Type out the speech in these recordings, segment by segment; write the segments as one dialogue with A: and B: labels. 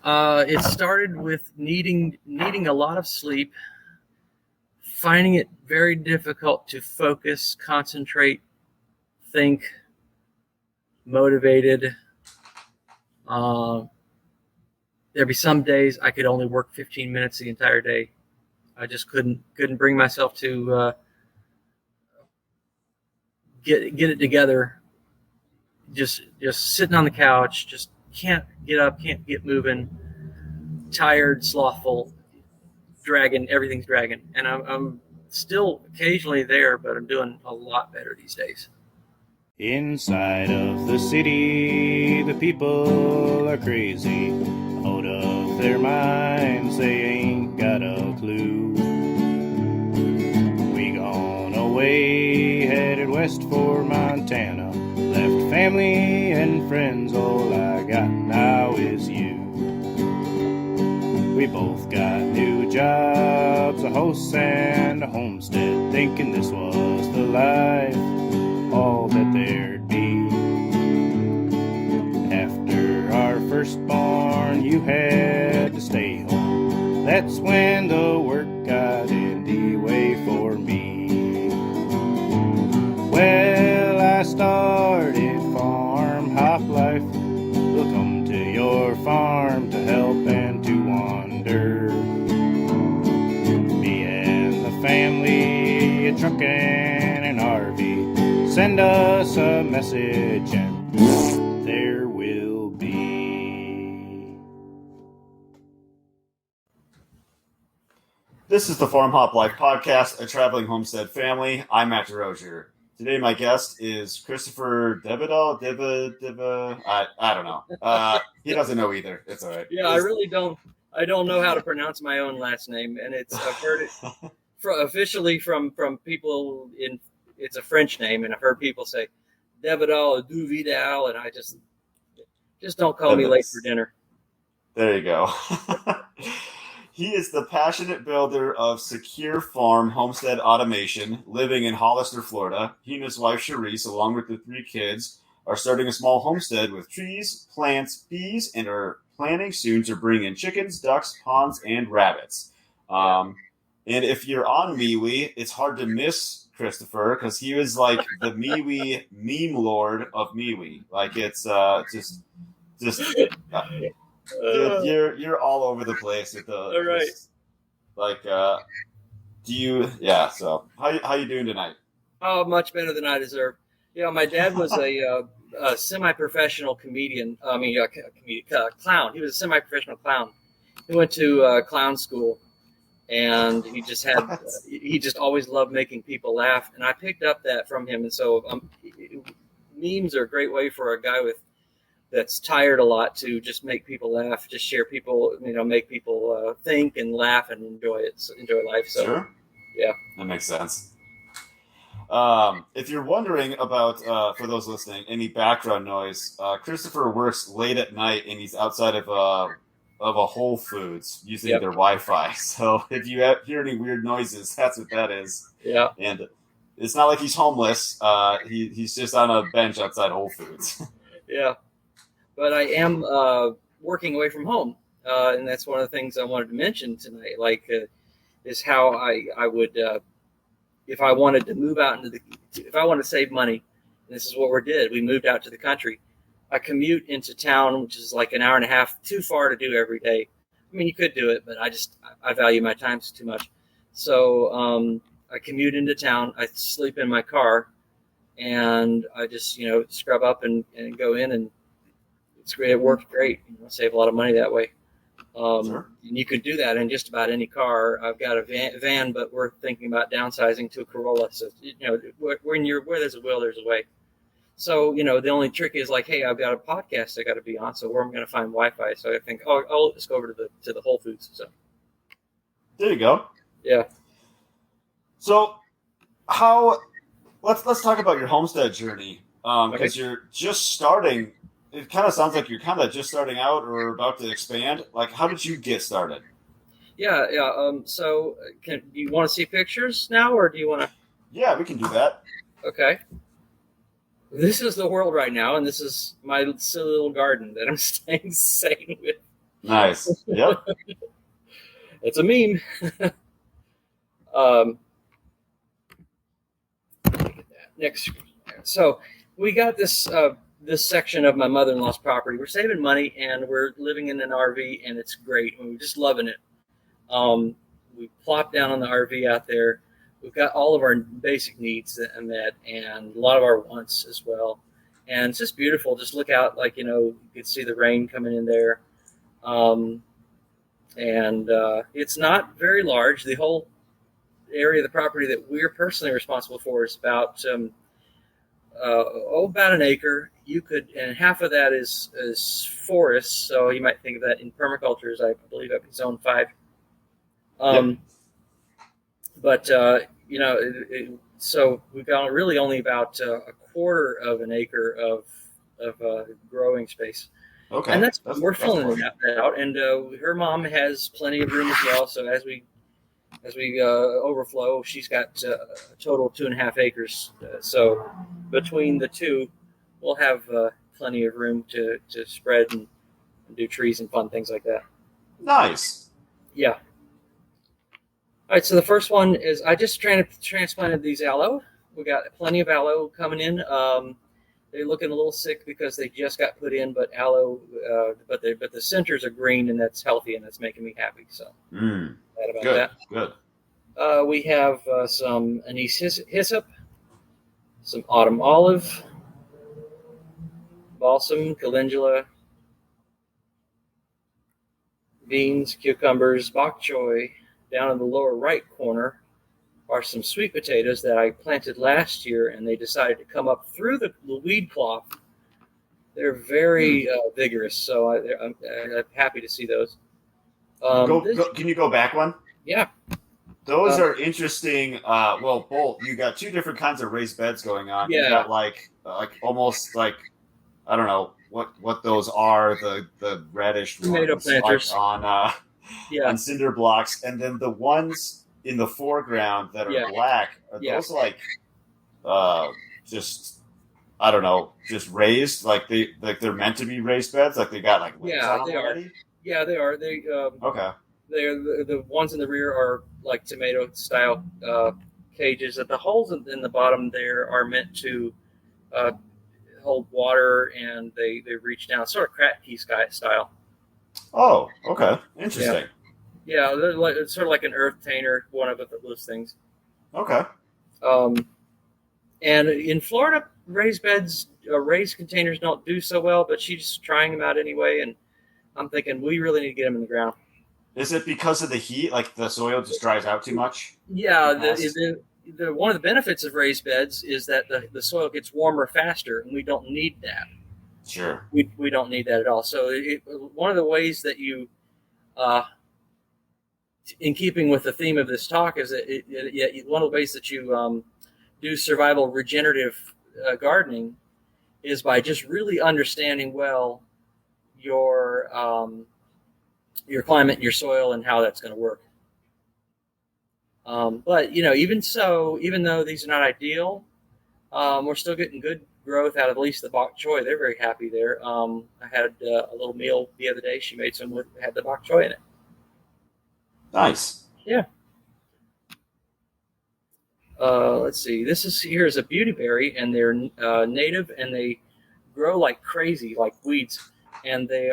A: It started with needing a lot of sleep, finding it very difficult to focus, concentrate, think, motivated. There'd be some days I could only work 15 minutes the entire day. I just couldn't bring myself to get it together. Just sitting on the couch, just can't get up, can't get moving, tired, slothful, everything's dragging. And I'm still occasionally there, but I'm doing a lot better these days.
B: Inside of the city, the people are crazy, out of their minds, they ain't got a clue. We gone away, headed west for Montana, left family and friends, all I got now is you. We both got new jobs, a house and a homestead, thinking this was the life, all that there'd be. After our firstborn, you had to stay home. That's when the work got in the way for me. Well, I started farm hop life. We'll come to your farm to help and to wander. Me and the family, a truck and an RV. Send us a message and there will be.
C: This is the Farm Hop Life Podcast, a traveling homestead family. I'm Matt DeRozier. Today my guest is Christopher de Vidal. I don't know. He doesn't know either. It's all right.
A: Yeah, I really don't. I don't know how to pronounce my own last name, and I've heard it officially from people in. It's a French name, and I've heard people say de Vidal or du Vidal, and I just don't call me late for dinner.
C: There you go. He is the passionate builder of SecureFarm homestead automation, living in Hollister, Florida. He and his wife, Charisse, along with the 3 kids, are starting a small homestead with trees, plants, bees, and are planning soon to bring in chickens, ducks, ponds, and rabbits. And if you're on MeWe, it's hard to miss Christopher because he was like the MeWe meme lord of MeWe. Like it's just you're all over the place with the.
A: All right.
C: So how you doing tonight?
A: Oh, much better than I deserve. My dad was a semi-professional comedian. Clown. He was a semi-professional clown. He went to clown school, and he just always loved making people laugh. And I picked up that from him. And so memes are a great way for a guy that's tired a lot to just make people laugh, just share people, make people think and laugh and enjoy life. So,
C: sure.
A: Yeah,
C: that makes sense. If you're wondering about, for those listening, any background noise, Christopher works late at night and he's outside of a Whole Foods using their Wi-Fi. So if you hear any weird noises, that's what that is.
A: Yeah.
C: And it's not like he's homeless. He's just on a bench outside Whole Foods.
A: Yeah. But I am working away from home, and that's one of the things I wanted to mention tonight. Is how I would, if I wanted to move out if I wanted to save money, and this is what we did. We moved out to the country. I commute into town, which is like an hour and a half, too far to do every day. I mean, you could do it, but I value my time too much. So I commute into town. I sleep in my car, and I just scrub up and go in and. It's great. It works great. Save a lot of money that way.
C: Sure.
A: And you could do that in just about any car. I've got a van, but we're thinking about downsizing to a Corolla. So where there's a will, there's a way. So the only trick is hey, I've got a podcast I got to be on. So where I'm going to find Wi-Fi? So I think, I'll just go over to the Whole Foods. So
C: there you go.
A: Yeah.
C: So let's talk about your homestead journey because you're just starting. It kind of sounds like you're kind of just starting out or about to expand. Like, how did you get started?
A: Yeah. So, do you want to see pictures now, or do you want to?
C: Yeah, we can do that.
A: Okay. This is the world right now, and this is my silly little garden that I'm staying sane with.
C: Nice. Yep.
A: It's a meme. um, next, so we got this section of my mother-in-law's property. We're saving money and we're living in an RV, and it's great. We're just loving it. We plopped down on the RV out there. We've got all of our basic needs that are met, and a lot of our wants as well. And it's just beautiful. Just look out, you could see the rain coming in there. It's not very large. The whole area of the property that we're personally responsible for is about an acre. And half of that is forest. So you might think of that in permaculture as, I believe, up in Zone 5.
C: Yep.
A: But so we've got really only about a quarter of an acre of growing space.
C: Okay.
A: And we're filling that out. And her mom has plenty of room as well. So as we overflow, she's got a total of 2.5 acres. So between the two, we'll have plenty of room to spread and do trees and fun things like that.
C: Nice.
A: Yeah. All right, so the first one is I just transplanted these aloe. We got plenty of aloe coming in. They're looking a little sick because they just got put in, but aloe, but the centers are green, and that's healthy, and that's making me happy. So glad about
C: good,
A: that.
C: Good.
A: We have some anise hyssop, some autumn olive, balsam, calendula, beans, cucumbers, bok choy. Down in the lower right corner are some sweet potatoes that I planted last year, and they decided to come up through the weed cloth. They're very vigorous, so I'm happy to see those.
C: Can you go back one?
A: Yeah.
C: Those are interesting. Both. You got two different kinds of raised beds going on.
A: Yeah.
C: You got like almost like, I don't know what those are. The reddish
A: tomato
C: ones,
A: planters
C: on cinder blocks, and then the ones in the foreground that are black. Are those like just, I don't know, just raised, like they're meant to be raised beds, like they got like wings on them already?
A: Yeah, they are. They
C: okay.
A: They're the ones in the rear are like tomato style cages. That the holes in the bottom there are meant to hold water, and they reach down, sort of crab key style.
C: Oh, okay, interesting.
A: Yeah, it's sort of like an earth tainer, one of those things.
C: Okay.
A: And in Florida, raised beds, raised containers don't do so well, but she's trying them out anyway, and I'm thinking we really need to get them in the ground.
C: Is it because of the heat? Like the soil just dries out too much?
A: Yeah, one of the benefits of raised beds is that the soil gets warmer faster, and we don't need that.
C: Sure.
A: We don't need that at all. So one of the ways that you, in keeping with the theme of this talk, is that one of the ways that you do survival regenerative gardening is by just really understanding well your climate, your soil, and how that's going to work. But even though these are not ideal, we're still getting good growth out of at least the bok choy. They're very happy there. I had a little meal the other day. She made some had the bok choy in it.
C: Nice.
A: Yeah. Let's see. Here's a beauty berry, and they're native, and they grow like crazy, like weeds. And they're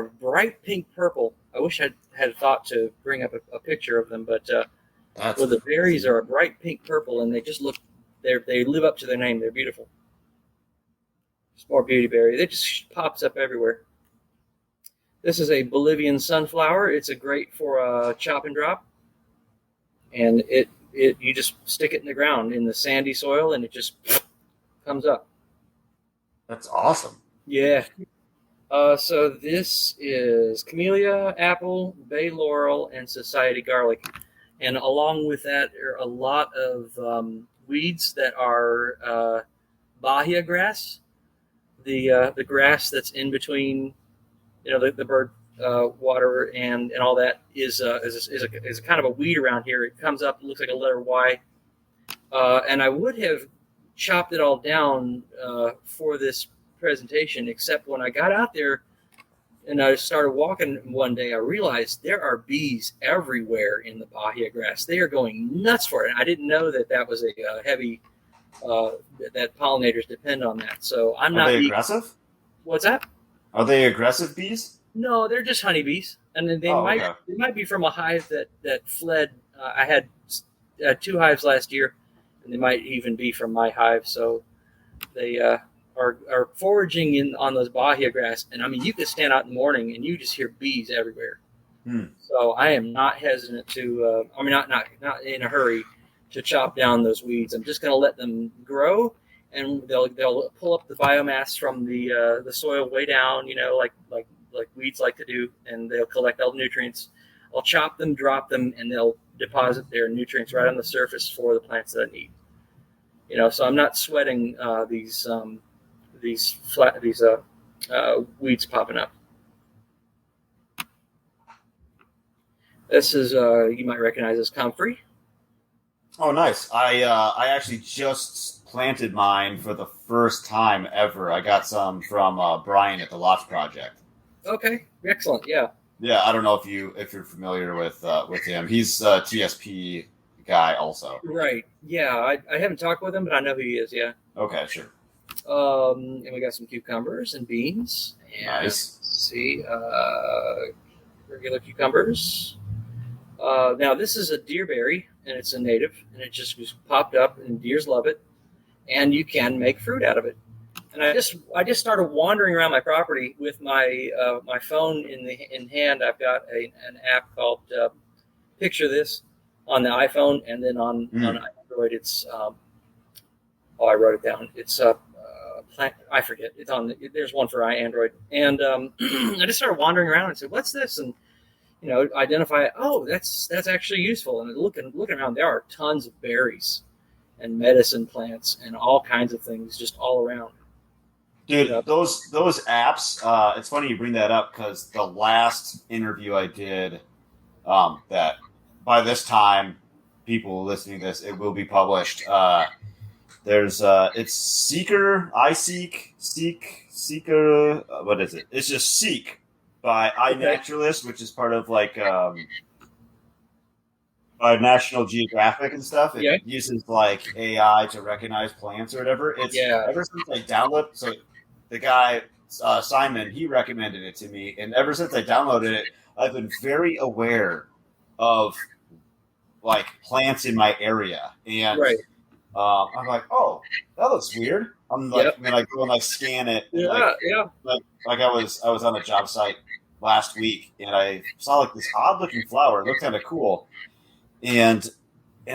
A: a bright pink purple. I wish I had thought to bring up a picture of them, but the berries are a bright pink purple, and they just look. They live up to their name. They're beautiful. It's more beauty berry. It just pops up everywhere. This is a Bolivian sunflower. It's a great for a chop and drop, and you just stick it in the ground in the sandy soil, and it just comes up.
C: That's awesome.
A: Yeah. So this is camellia, apple, bay laurel, and society garlic. And along with that are a lot of weeds that are bahia grass, the grass that's in between, the bird water and all that is a kind of a weed around here. It comes up, it looks like a letter Y. And I would have chopped it all down for this presentation, except when I got out there and I started walking one day. I realized there are bees everywhere in the Bahia grass. They are going nuts for it. And I didn't know that was a heavy that pollinators depend on that. So I'm
C: Are
A: not.
C: they aggressive?
A: What's that?
C: Are they aggressive bees?
A: No, they're just honeybees, and then they might be from a hive that fled. I had 2 hives last year, and they might even be from my hive. So they are foraging in on those Bahia grass, and I mean you could stand out in the morning and you just hear bees everywhere. So I am not hesitant to. Not in a hurry to chop down those weeds. I'm just going to let them grow, and they'll pull up the biomass from the soil way down. Like weeds like to do, and they'll collect all the nutrients. I'll chop them, drop them, and they'll deposit their nutrients right on the surface for the plants that I need. So I'm not sweating these weeds popping up. This is you might recognize as comfrey.
C: Oh, nice. I actually just planted mine for the first time ever. I got some from Brian at the Lots Project.
A: Okay, excellent. Yeah.
C: Yeah, I don't know if you're familiar with him. He's a TSP guy also.
A: Right. Yeah, I haven't talked with him, but I know who he is. Yeah.
C: Okay, sure.
A: And we got some cucumbers and beans. And
C: Nice.
A: Let's see, regular cucumbers. Now this is a deerberry, and it's a native, and it just popped up, and deers love it, and you can make fruit out of it. And I just started wandering around my property with my my phone in hand. I've got an app called Picture This on the iPhone, and then on Android it's I wrote it down. It's I forget. It's on. There's one for Android, and I just started wandering around and said, "What's this?" And identify. Oh, that's actually useful. And looking around, there are tons of berries and medicine plants and all kinds of things just all around.
C: Dude, those apps. It's funny you bring that up because the last interview I did, that by this time, people listening to this, it will be published. There's it's Seeker, Seeker. What is it? It's just Seek by iNaturalist, which is part of like National Geographic and stuff. It uses like AI to recognize plants or whatever. Ever since I downloaded, so the guy Simon, he recommended it to me, and ever since I downloaded it, I've been very aware of like plants in my area, and I'm like, oh, that looks weird. I'm like, when I go and I scan it, like I was on a job site last week, and I saw like this odd looking flower. It looked kind of cool, and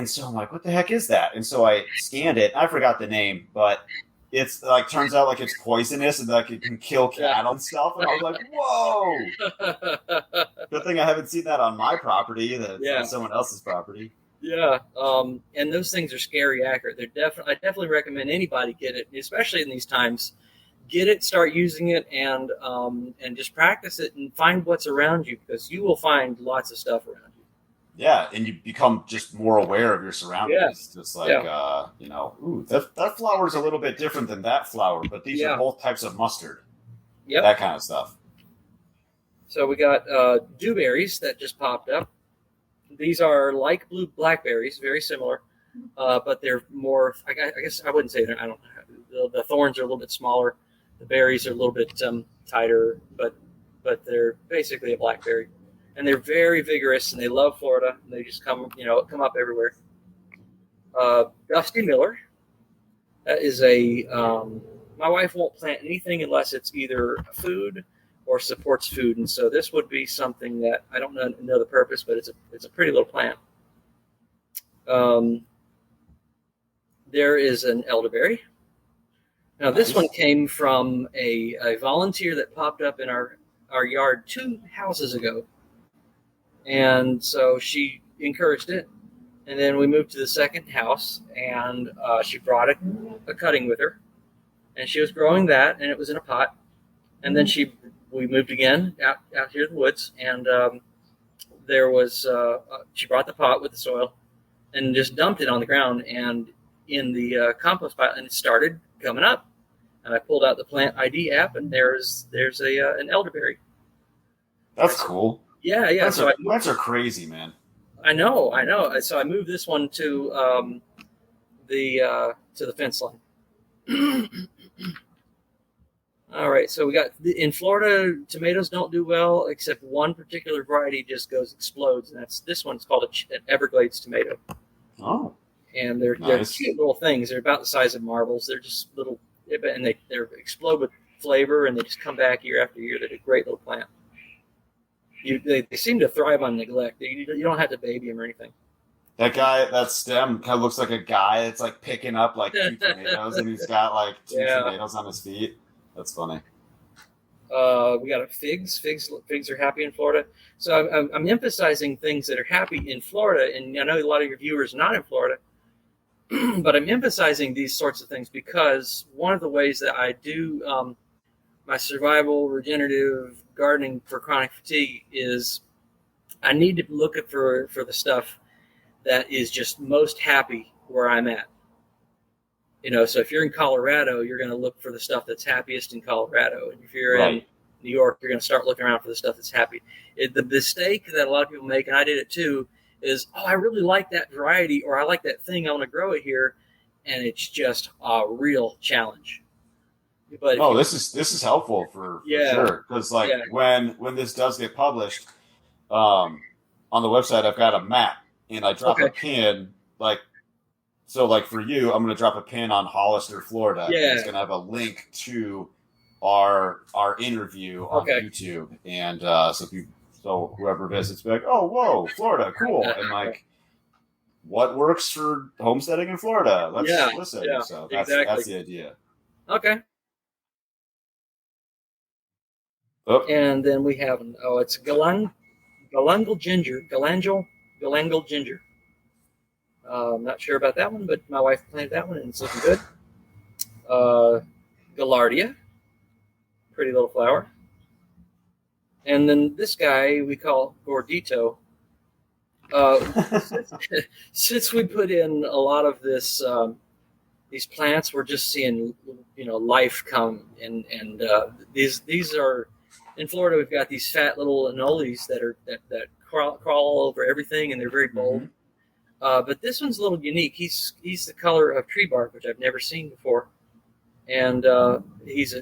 C: so I'm like, what the heck is that? And so I scanned it. I forgot the name, but it's like turns out like it's poisonous and like it can kill cattle and stuff. And I was like, whoa! Good thing I haven't seen that on my property. That's on someone else's property.
A: Yeah, and those things are scary accurate. I definitely recommend anybody get it, especially in these times. Get it, start using it, and just practice it and find what's around you, because you will find lots of stuff around you.
C: Yeah, and you become just more aware of your surroundings. Just like, ooh, that flower is a little bit different than that flower, but these are both types of mustard. Yep. That kind of stuff.
A: So we got dewberries that just popped up. These are like blue blackberries, very similar, but they're more. I guess I wouldn't say they're. I don't. The thorns are a little bit smaller. The berries are a little bit tighter, but they're basically a blackberry, and they're very vigorous, and they love Florida. And they just come up everywhere. Dusty Miller. That is a. My wife won't plant anything unless it's either food or supports food, and so this would be something that I don't know the purpose, but it's a pretty little plant. There is an elderberry. Now this one came from a volunteer that popped up in our yard 2 houses ago, and so she encouraged it, and then we moved to the second house, and she brought a cutting with her, and she was growing that, and it was in a pot, and then we moved again out here in the woods, and there was she brought the pot with the soil and just dumped it on the ground and in the compost pile, and it started coming up. And I pulled out the Plant ID app, and there's an elderberry.
C: That's cool.
A: Yeah.
C: Plants are crazy, man.
A: I know. So I moved this one to the fence line. All right, so we got in Florida, tomatoes don't do well, except one particular variety just explodes, and this one's called an Everglades tomato.
C: Oh,
A: and they're cute little things. They're about the size of marbles. They're just little, and they explode with flavor, and they just come back year after year. They're a great little plant. They seem to thrive on neglect. You don't have to baby them or anything.
C: That stem kind of looks like a guy that's like picking up like 2 tomatoes, and he's got like 2 tomatoes on his feet. That's funny.
A: We got figs. Figs are happy in Florida. So I'm emphasizing things that are happy in Florida, and I know a lot of your viewers are not in Florida, but I'm emphasizing these sorts of things because one of the ways that I do my survival regenerative gardening for chronic fatigue is I need to look for the stuff that is just most happy where I'm at. So if you're in Colorado, you're going to look for the stuff that's happiest in Colorado. And if you're in New York, you're going to start looking around for the stuff that's happy. The mistake that a lot of people make, and I did it too, is, I really like that variety, or I like that thing, I want to grow it here. And it's just a real challenge. But
C: this is helpful for sure. Because when this does get published, on the website, I've got a map, and I drop a pin, So, for you, I'm going to drop a pin on Hollister, Florida.
A: Yeah.
C: And it's going to have a link to our interview on YouTube. And so whoever visits, be like, oh, whoa, Florida, cool. And what works for homesteading in Florida? Let's listen.
A: Yeah,
C: so that's the idea.
A: Okay.
C: Oh.
A: And then we have it's galangal ginger. I'm not sure about that one, but my wife planted that one, and it's looking good. Gaillardia, pretty little flower. And then this guy we call Gordito. Since we put in a lot of these plants, we're just seeing life come, and these are in Florida. We've got these fat little anoles that crawl all over everything, and they're very bold. Mm-hmm. But this one's a little unique. He's the color of tree bark, which I've never seen before, and he's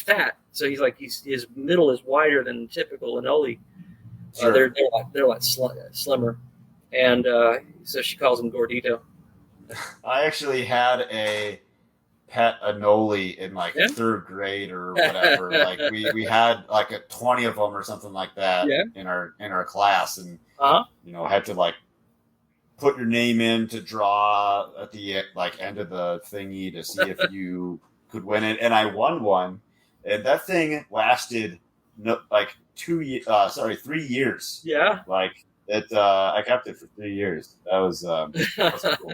A: fat. So his middle is wider than typical anole. Sure. They're a lot slimmer, and so she calls him Gordito.
C: I actually had a pet anole in third grade or whatever. we had 20 of them or something like that in our class, and had to put your name in to draw at the end of the thingy to see if you could win it. And I won one, and that thing lasted 3 years.
A: Yeah.
C: I kept it for 3 years. That was cool.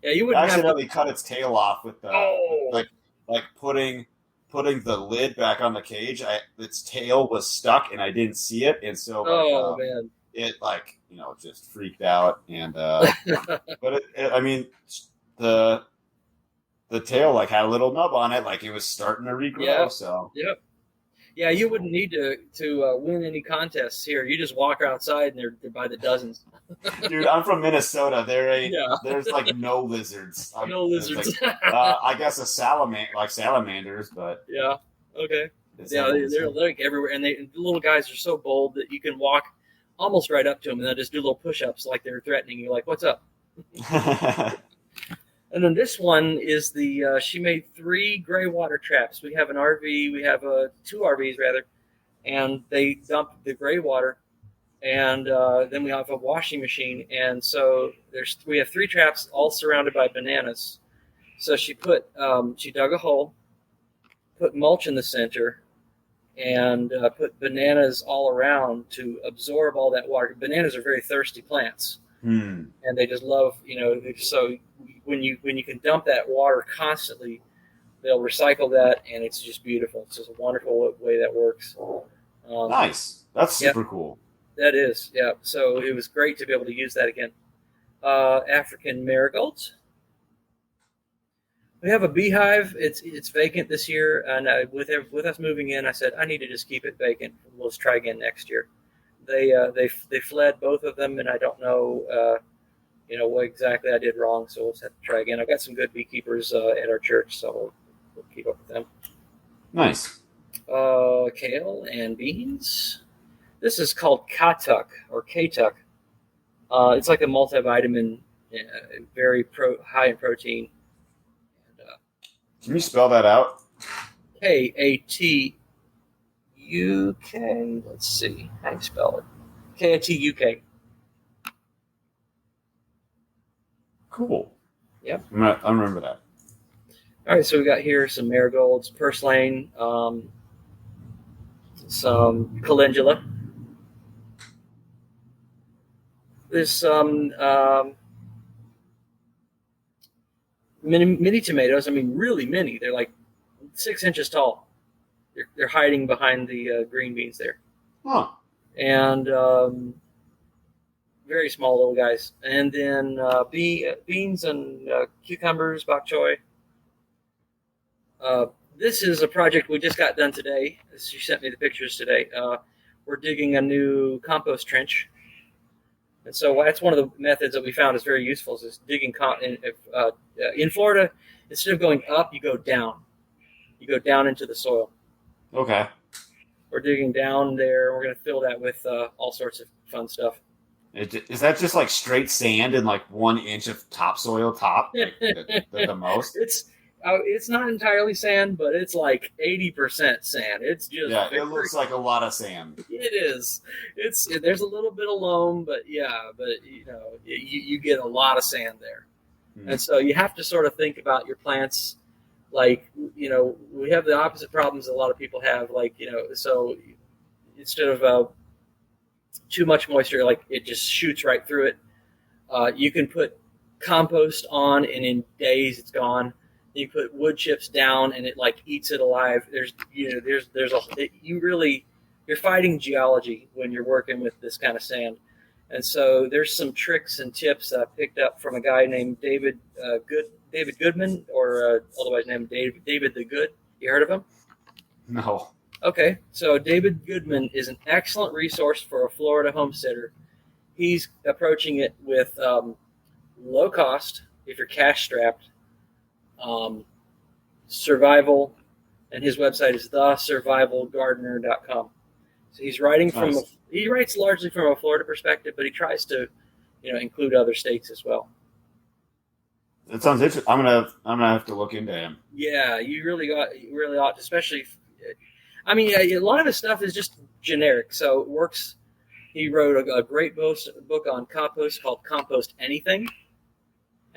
A: Yeah, you wouldn't
C: I accidentally cut its tail off with putting the lid back on the cage. Its tail was stuck and I didn't see it, and so
A: man,
C: it just freaked out. And but the tail had a little nub on it, it was starting to regrow.
A: Yeah.
C: So
A: yeah, you wouldn't need to win any contests here. You just walk outside and they're by the dozens.
C: Dude, I'm from Minnesota. There's no lizards.
A: No lizards.
C: I guess salamanders, but
A: yeah, okay. Yeah, they're everywhere, and the little guys are so bold that you can walk almost right up to them and they'll just do little push-ups like they're threatening you. What's up? And then this one is she made 3 gray water traps. We have an RV, we have 2 RVs rather, and they dump the gray water, and then we have a washing machine, and so we have 3 traps all surrounded by bananas. So she dug a hole, put mulch in the center, and put bananas all around to absorb all that water. Bananas are very thirsty plants. And they just love, so when you can dump that water constantly, they'll recycle that, and it's just beautiful. It's just a wonderful way that works.
C: Nice. That's super cool.
A: That is, yeah. So it was great to be able to use that again. African marigolds. We have a beehive. It's vacant this year, and with us moving in, I said I need to just keep it vacant. We'll just try again next year. They fled, both of them, and I don't know what exactly I did wrong. So we'll just have to try again. I've got some good beekeepers at our church, so we'll keep up with them.
C: Nice.
A: Kale and beans. This is called Katuk or Katuk. It's like a multivitamin, very high in protein.
C: Can you spell that out?
A: Katuk. Let's see how you spell it. Katuk.
C: Cool.
A: Yep.
C: I remember that.
A: All right, so we got here some marigolds, purslane, some calendula. There's some mini tomatoes. I mean, really mini. They're like 6 inches tall. They're hiding behind the green beans there.
C: Huh.
A: And very small little guys. And then beans and cucumbers, bok choy. This is a project we just got done today. She sent me the pictures today. We're digging a new compost trench. And so that's one of the methods that we found is very useful is digging. In Florida, instead of going up, you go down. You go down into the soil.
C: Okay.
A: We're digging down there. We're going to fill that with all sorts of fun stuff.
C: Is that just like straight sand and like 1 inch of topsoil top? The most?
A: It's not entirely sand, but it's like 80% sand. It's just
C: it looks like a lot of sand.
A: It is. There's a little bit of loam, but you get a lot of sand there, and so you have to sort of think about your plants. Like we have the opposite problems that a lot of people have. Like so instead of too much moisture, like it just shoots right through it. You can put compost on, and in days it's gone. You put wood chips down, and it like eats it alive. You're fighting geology when you're working with this kind of sand, and so there's some tricks and tips that I picked up from a guy named David Goodman, or otherwise named David the Good. You heard of him?
C: No.
A: Okay, so David Goodman is an excellent resource for a Florida homesteader. He's approaching it with low cost if you're cash strapped. Survival, and his website is thesurvivalgardener.com. So he's writing he writes largely from a Florida perspective, but he tries to, include other states as well.
C: That sounds interesting. I'm gonna have to look into him.
A: Yeah, you really ought to, especially. A lot of his stuff is just generic, so it works. He wrote a great book on compost called Compost Anything.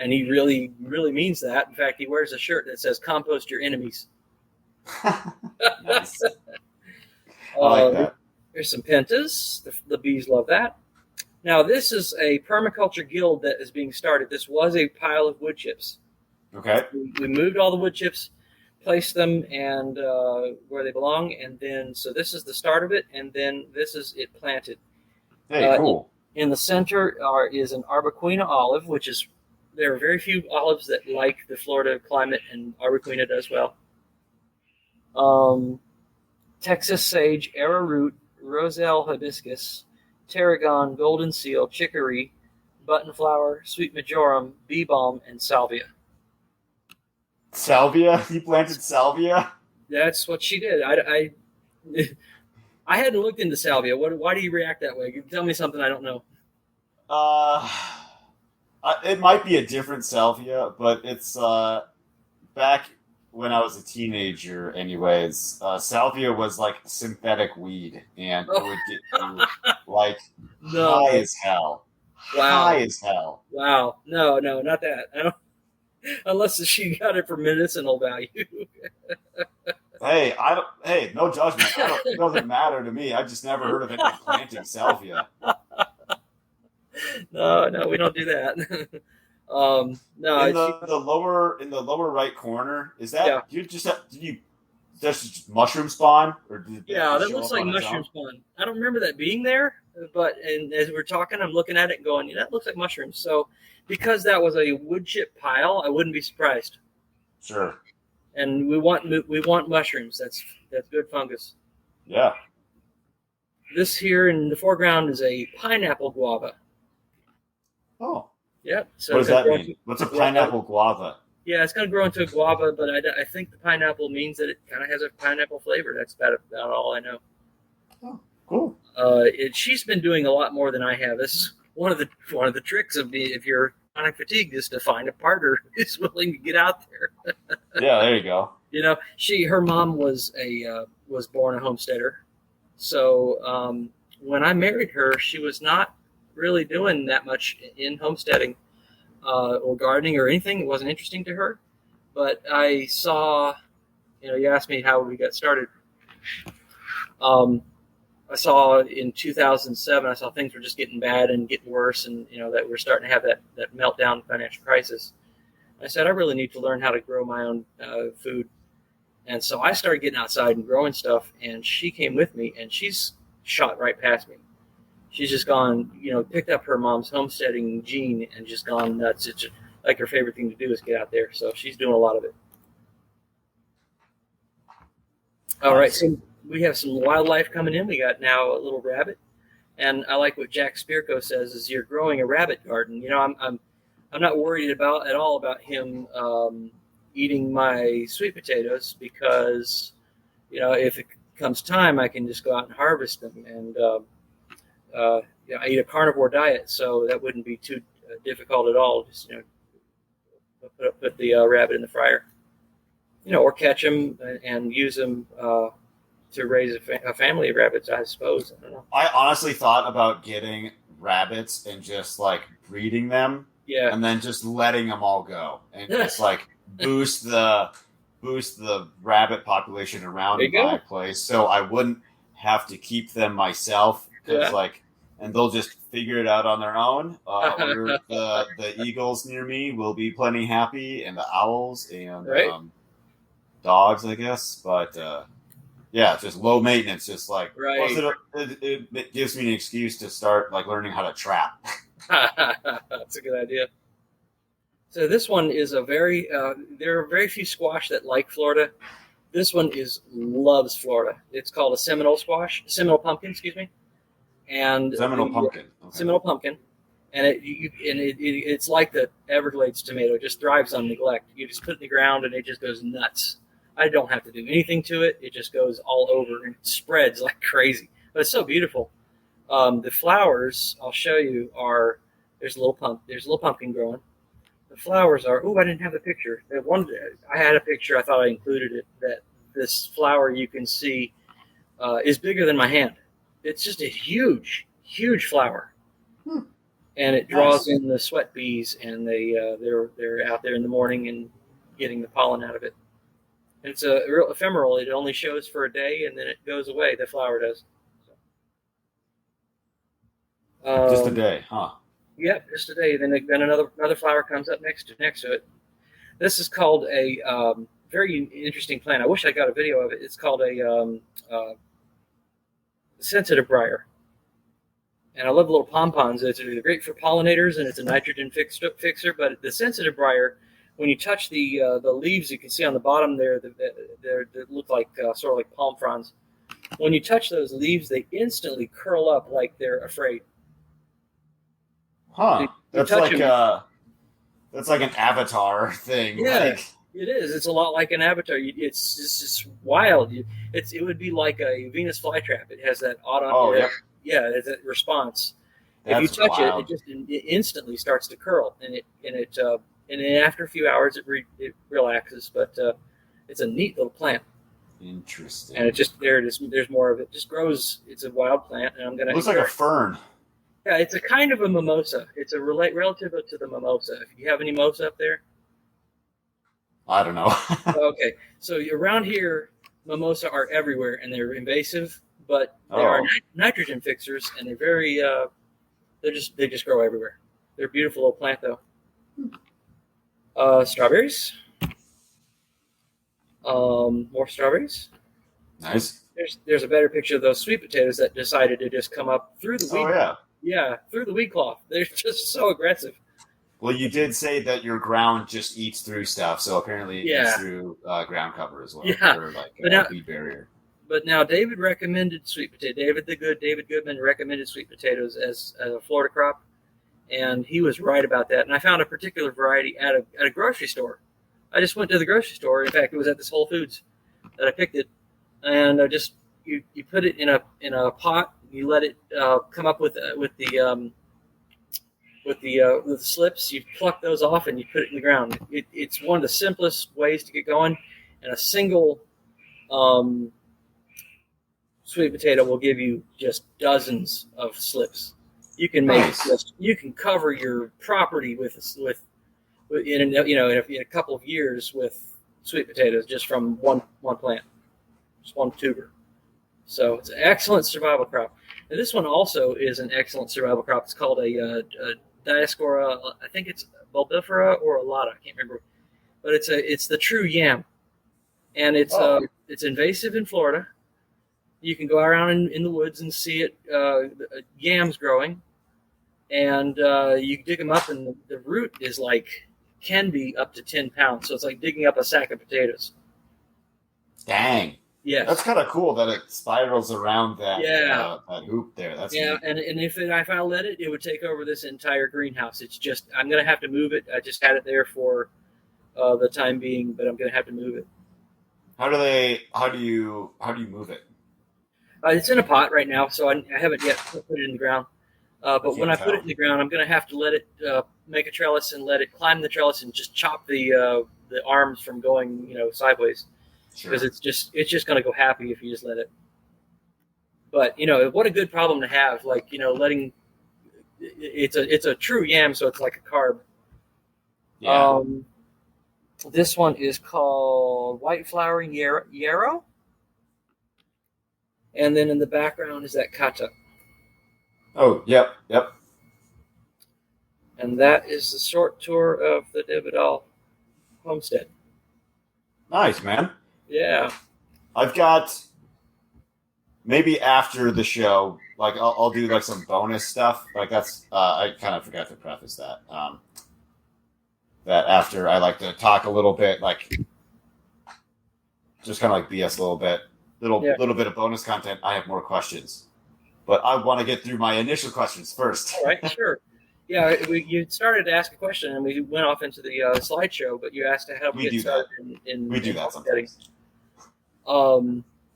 A: And he really, really means that. In fact, he wears a shirt that says "Compost your enemies."
C: Nice. I like that.
A: There's some pentas. The bees love that. Now, this is a permaculture guild that is being started. This was a pile of wood chips.
C: Okay.
A: We moved all the wood chips, placed them and where they belong, and then so this is the start of it, and then this is it planted.
C: Hey, cool.
A: In the center is an Arbequina olive, which is. There are very few olives that like the Florida climate, and Arbequina does well. Texas sage, arrowroot, roselle hibiscus, tarragon, golden seal, chicory, buttonflower, sweet majoram, bee balm, and salvia.
C: Salvia? You planted salvia?
A: That's what she did. I hadn't looked into salvia. Why do you react that way? Tell me something I don't know.
C: It might be a different salvia, but it's back when I was a teenager. Anyways, salvia was like synthetic weed, and it would get you like high as hell.
A: Wow.
C: High as hell.
A: Wow. No, not that. I don't. Unless she got it for medicinal value.
C: Hey, no judgment. It doesn't matter to me. I just never heard of anyone planting salvia.
A: No, we don't do that. No,
C: in the lower right corner, is that did you just mushroom spawn, or did
A: that looks like mushroom spawn. I don't remember that being there, but as we're talking, I'm looking at it and going, that looks like mushrooms. So because that was a wood chip pile, I wouldn't be surprised.
C: Sure.
A: And we want mushrooms. That's good fungus.
C: Yeah.
A: This here in the foreground is a pineapple guava.
C: Oh.
A: Yep. So
C: What does that mean? What's a pineapple guava?
A: Yeah, it's going to grow into a guava, but I think the pineapple means that it kind of has a pineapple flavor. That's about all I know.
C: Oh, cool.
A: She's been doing a lot more than I have. This is one of the tricks of if you're chronic fatigue is to find a partner who's willing to get out there.
C: Yeah, there you go.
A: You know, her mom was born a homesteader, so when I married her, she was not really doing that much in homesteading or gardening or anything. It wasn't interesting to her. But I saw, you asked me how we got started. I saw in 2007, I saw things were just getting bad and getting worse, and that we're starting to have that meltdown financial crisis. I said I really need to learn how to grow my own food, and so I started getting outside and growing stuff. And she came with me, and she's shot right past me. She's just gone, picked up her mom's homesteading gene and just gone nuts. It's just, like her favorite thing to do is get out there, so she's doing a lot of it. All right, so we have some wildlife coming in. We got now a little rabbit, and I like what Jack Spirko says: is you're growing a rabbit garden. I'm not worried at all about him eating my sweet potatoes because if it comes time, I can just go out and harvest them. And I eat a carnivore diet, so that wouldn't be too difficult at all. Just put the rabbit in the fryer, or catch them and use them to raise a family of rabbits, I suppose. I don't know.
C: I honestly thought about getting rabbits and just like breeding them, and then just letting them all go and just like boost the rabbit population around my place, so I wouldn't have to keep them myself. Because and they'll just figure it out on their own. The eagles near me will be plenty happy, and the owls and dogs, I guess. But just low maintenance. Just like plus it gives me an excuse to start like learning how to trap.
A: That's a good idea. So this one is there are very few squash that like Florida. This one loves Florida. It's called a Seminole pumpkin, excuse me. And
C: Seminole pumpkin. Okay.
A: Seminole pumpkin, and it's like the Everglades tomato. It just thrives on neglect. You just put it in the ground, and it just goes nuts. I don't have to do anything to it. It just goes all over and spreads like crazy. But it's so beautiful. The flowers I'll show you there's a little pumpkin growing. The flowers are. I didn't have the picture. I had a picture. I thought I included it. That this flower you can see is bigger than my hand. It's just a huge, huge flower, and it draws in the sweat bees, and they're out there in the morning and getting the pollen out of it. And it's a real ephemeral. It only shows for a day, and then it goes away. The flower does.
C: Just a day, huh?
A: Yep, just a day. Then another flower comes up next to it. This is called a very interesting plant. I wish I got a video of it. It's called a sensitive briar, and I love the little pompons. It's great for pollinators, and it's a nitrogen fixer. But the sensitive briar, when you touch the leaves, you can see on the bottom there they look like sort of like palm fronds. When you touch those leaves, they instantly curl up like they're afraid.
C: Huh? That's like an avatar thing.
A: Yeah. It is. It's a lot like an avatar. It's just wild. It would be like a Venus flytrap. It has that it's that response. If you touch it just instantly starts to curl, and then after a few hours it relaxes. But it's a neat little plant.
C: Interesting.
A: And there's more of it. Just grows. It's a wild plant, and
C: It looks like a fern.
A: Yeah, it's a kind of a mimosa. It's a relative to the mimosa. If you have any mimosa up there.
C: I don't know.
A: Okay, so around here, mimosa are everywhere, and they're invasive, but they are nitrogen fixers, and they're very they just grow everywhere. They're a beautiful little plant, though. Strawberries. More strawberries.
C: Nice.
A: There's a better picture of those sweet potatoes that decided to just come up through the weed.
C: Oh yeah.
A: Yeah, through the weed cloth. They're just so aggressive.
C: Well, you did say that your ground just eats through stuff, so apparently it eats through ground cover as well,
A: Yeah.
C: or like
A: But now,
C: weed barrier.
A: but now David recommended sweet potato. David Goodman recommended sweet potatoes as a Florida crop, and he was right about that. And I found a particular variety at a grocery store. I just went to the grocery store. In fact, it was at this Whole Foods that I picked it, and I just you put it in a pot. You let it come up with the slips. You pluck those off and you put it in the ground. It's one of the simplest ways to get going, and a single sweet potato will give you just dozens of slips. You can make you can cover your property with in a couple of years with sweet potatoes just from one plant, just one tuber. So it's an excellent survival crop. Now, this one also is an excellent survival crop. It's called a Dioscora. I think it's bulbifera or alata. I can't remember, but it's the true yam, and it's invasive in Florida. You can go around in the woods and see it yams growing, and you dig them up, and the root is can be up to 10 pounds. So it's like digging up a sack of potatoes.
C: Dang.
A: Yeah,
C: that's kind of cool that it spirals around that that hoop there. That's neat.
A: and if I let it, it would take over this entire greenhouse. It's just I'm gonna have to move it. I just had it there for the time being, but I'm gonna have to move it.
C: How do you move it?
A: It's in a pot right now, so I haven't yet put it in the ground. But when I put it in the ground, I'm gonna have to let it make a trellis and let it climb the trellis and just chop the arms from going sideways. Because it's just going to go happy if you just let it. But what a good problem to have, letting it's a true yam, so it's like a carb. Yeah. This one is called white flowering yarrow, and then in the background is that kata.
C: Oh, yep.
A: And that is the short tour of the de Vidal homestead.
C: Nice, man.
A: Yeah.
C: I've got maybe after the show, I'll do some bonus stuff. That's I kind of forgot to preface that. That after I like to talk a little bit, just kind of BS a little bit, little bit of bonus content. I have more questions, but I want to get through my initial questions first.
A: All right, sure. Yeah, you started to ask a question, and we went off into the slideshow, but you asked how we get started
C: we do that sometimes.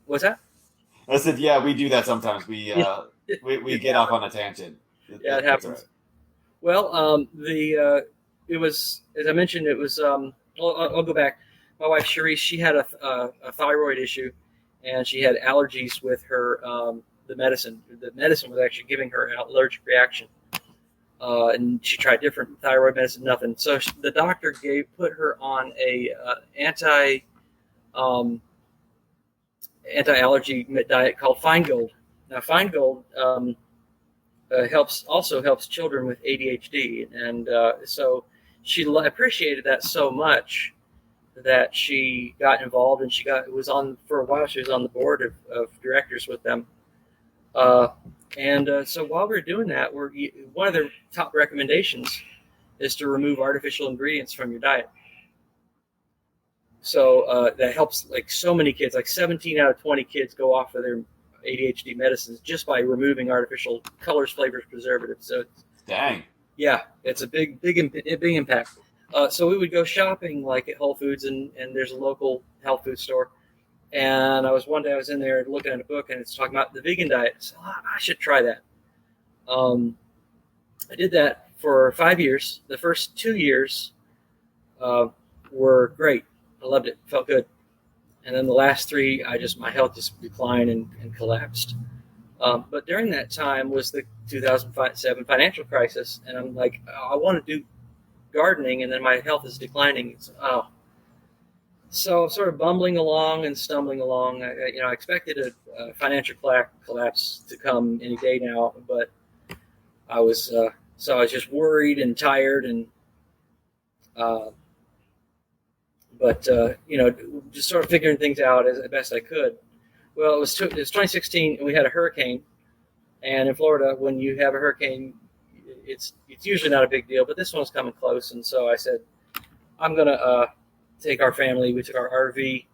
A: What's that?
C: I said, yeah, we do that sometimes. We get off on a tangent.
A: Yeah, it happens. Right. Well, it was, as I mentioned, it was. I'll go back. My wife Cherise, she had a thyroid issue, and she had allergies with her the medicine. The medicine was actually giving her an allergic reaction. And she tried different thyroid medicine, nothing. So the doctor put her on a anti-allergy diet called Feingold. Now, Feingold helps children with ADHD, and so she appreciated that so much that she got involved, and was on for a while. She was on the board of directors with them. So while we're doing that, one of their top recommendations is to remove artificial ingredients from your diet. So that helps so many kids, 17 out of 20 kids go off of their ADHD medicines just by removing artificial colors, flavors, preservatives. So
C: dang.
A: Yeah, it's a big impact. So we would go shopping at Whole Foods, and there's a local health food store. And one day I was in there looking at a book, and it's talking about the vegan diet. So I should try that. I did that for 5 years. The first 2 years were great. I loved it. Felt good. And then the last 3, my health just declined and collapsed. But during that time was the 2007 financial crisis, and I'm I want to do gardening, and then my health is declining. So sort of bumbling along and stumbling along. I expected a financial collapse to come any day now, but I was just worried and tired, and just sort of figuring things out as best I could. Well, it was 2016, and we had a hurricane. And in Florida, when you have a hurricane, it's usually not a big deal, but this one's coming close. And so I said, I'm going to take our family. We took our RV,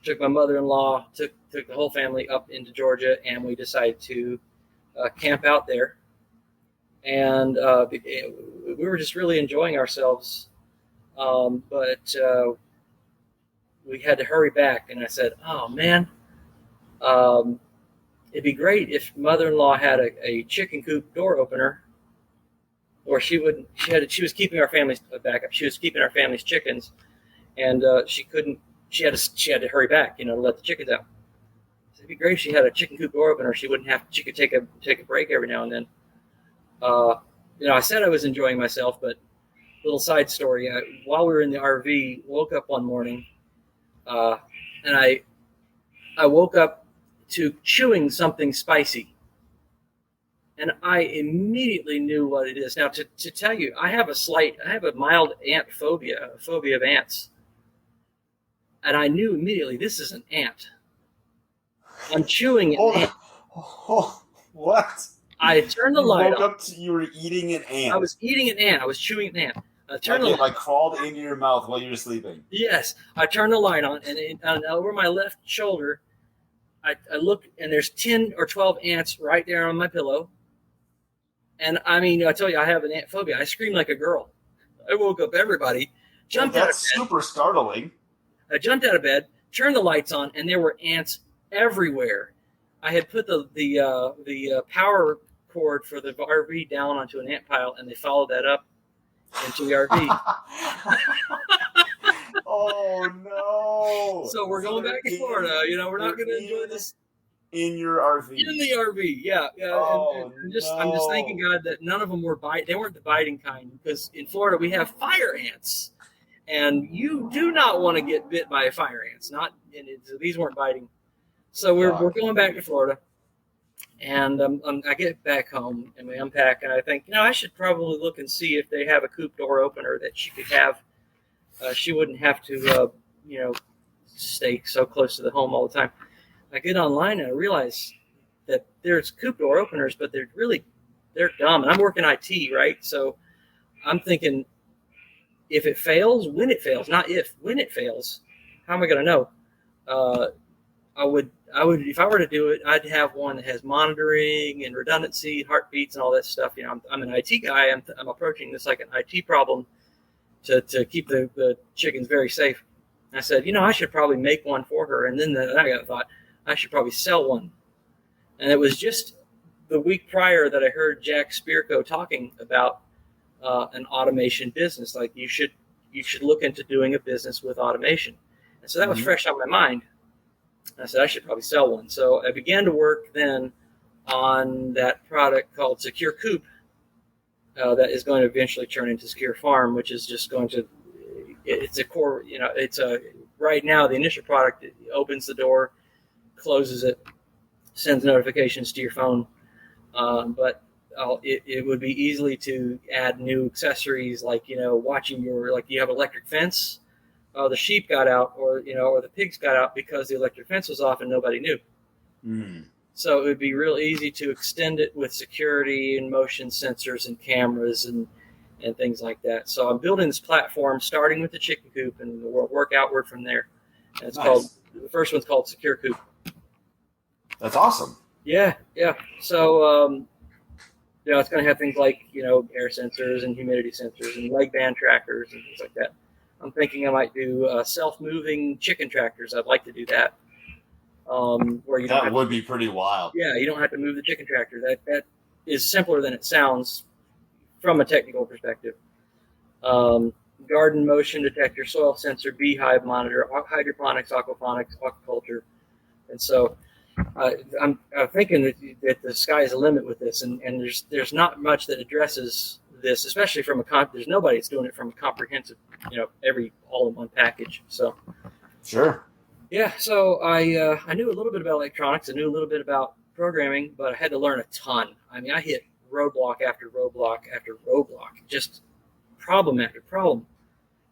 A: took my mother-in-law, took the whole family up into Georgia, and we decided to camp out there. And we were just really enjoying ourselves. But we had to hurry back. And I said, oh, man, it'd be great if mother-in-law had a chicken coop door opener, or she was keeping our family's back up. She was keeping our family's chickens, and she had to hurry back, to let the chickens out. So it'd be great if she had a chicken coop door opener. She could take a break every now and then. I said I was enjoying myself, but little side story. While we were in the RV, woke up one morning, and I woke up to chewing something spicy, and I immediately knew what it is. Now, to tell you, I have a mild ant phobia, a phobia of ants, and I knew immediately this is an ant. I'm chewing an ant.
C: What?
A: I turned the light on.
C: You were eating an ant.
A: I was eating an ant. I was chewing an ant. I turned
C: it crawled into your mouth while you were sleeping.
A: Yes, I turned the light on, and over my left shoulder, I look, and there's 10 or 12 ants right there on my pillow. And I mean, I tell you, I have an ant phobia. I screamed like a girl. I woke up everybody, jumped out of bed.
C: That's super startling.
A: I jumped out of bed, turned the lights on, and there were ants everywhere. I had put the power cord for the RV down onto an ant pile, and they followed that up into the RV.
C: Oh no!
A: So we're going back to Florida. We're not going to enjoy this
C: in your RV.
A: In the RV, yeah.
C: Oh,
A: I'm just thanking God that none of them were They weren't the biting kind, because in Florida we have fire ants, and you do not want to get bit by fire ants. These weren't biting. So we're going back to Florida, and I get back home and we unpack, and I think I should probably look and see if they have a coop door opener that she could have. She wouldn't have to, stay so close to the home all the time. I get online and I realize that there's coop door openers, but they're dumb. And I'm working IT, right? So I'm thinking, if it fails, when it fails, not if, when it fails, how am I going to know? I would, if I were to do it, I'd have one that has monitoring and redundancy, heartbeats, and all that stuff. I'm an IT guy. I'm approaching this like an IT problem to keep the chickens very safe. And I said, I should probably make one for her. And then I got thought, I should probably sell one. And it was just the week prior that I heard Jack Spirko talking about an automation business. Like you should look into doing a business with automation. And so that was fresh on my mind. And I said, I should probably sell one. So I began to work then on that product called Secure Coop. That is going to eventually turn into SecureFarm, which is just going to, it's a core, right now the initial product, it opens the door, closes it, sends notifications to your phone. But it would be easily to add new accessories like, watching you have electric fence, the sheep got out or the pigs got out because the electric fence was off and nobody knew. Mm. So it would be real easy to extend it with security and motion sensors and cameras and things like that. So I'm building this platform starting with the chicken coop, and we'll work outward from there. And it's the first one's called Secure Coop.
C: That's awesome.
A: Yeah. So, it's going to have things like, air sensors and humidity sensors and leg band trackers and things like that. I'm thinking I might do self-moving chicken tractors. I'd like to do that. Where you
C: that would be pretty wild.
A: Yeah, you don't have to move the chicken tractor. That is simpler than it sounds from a technical perspective. Garden motion detector, soil sensor, beehive monitor, hydroponics, aquaponics, aquaculture. And so I'm thinking that the sky is the limit with this, and there's not much that addresses this, especially from there's nobody that's doing it from a comprehensive, every all-in-one package. So
C: sure.
A: Yeah, so I knew a little bit about electronics. I knew a little bit about programming, but I had to learn a ton. I mean, I hit roadblock after roadblock after roadblock, just problem after problem.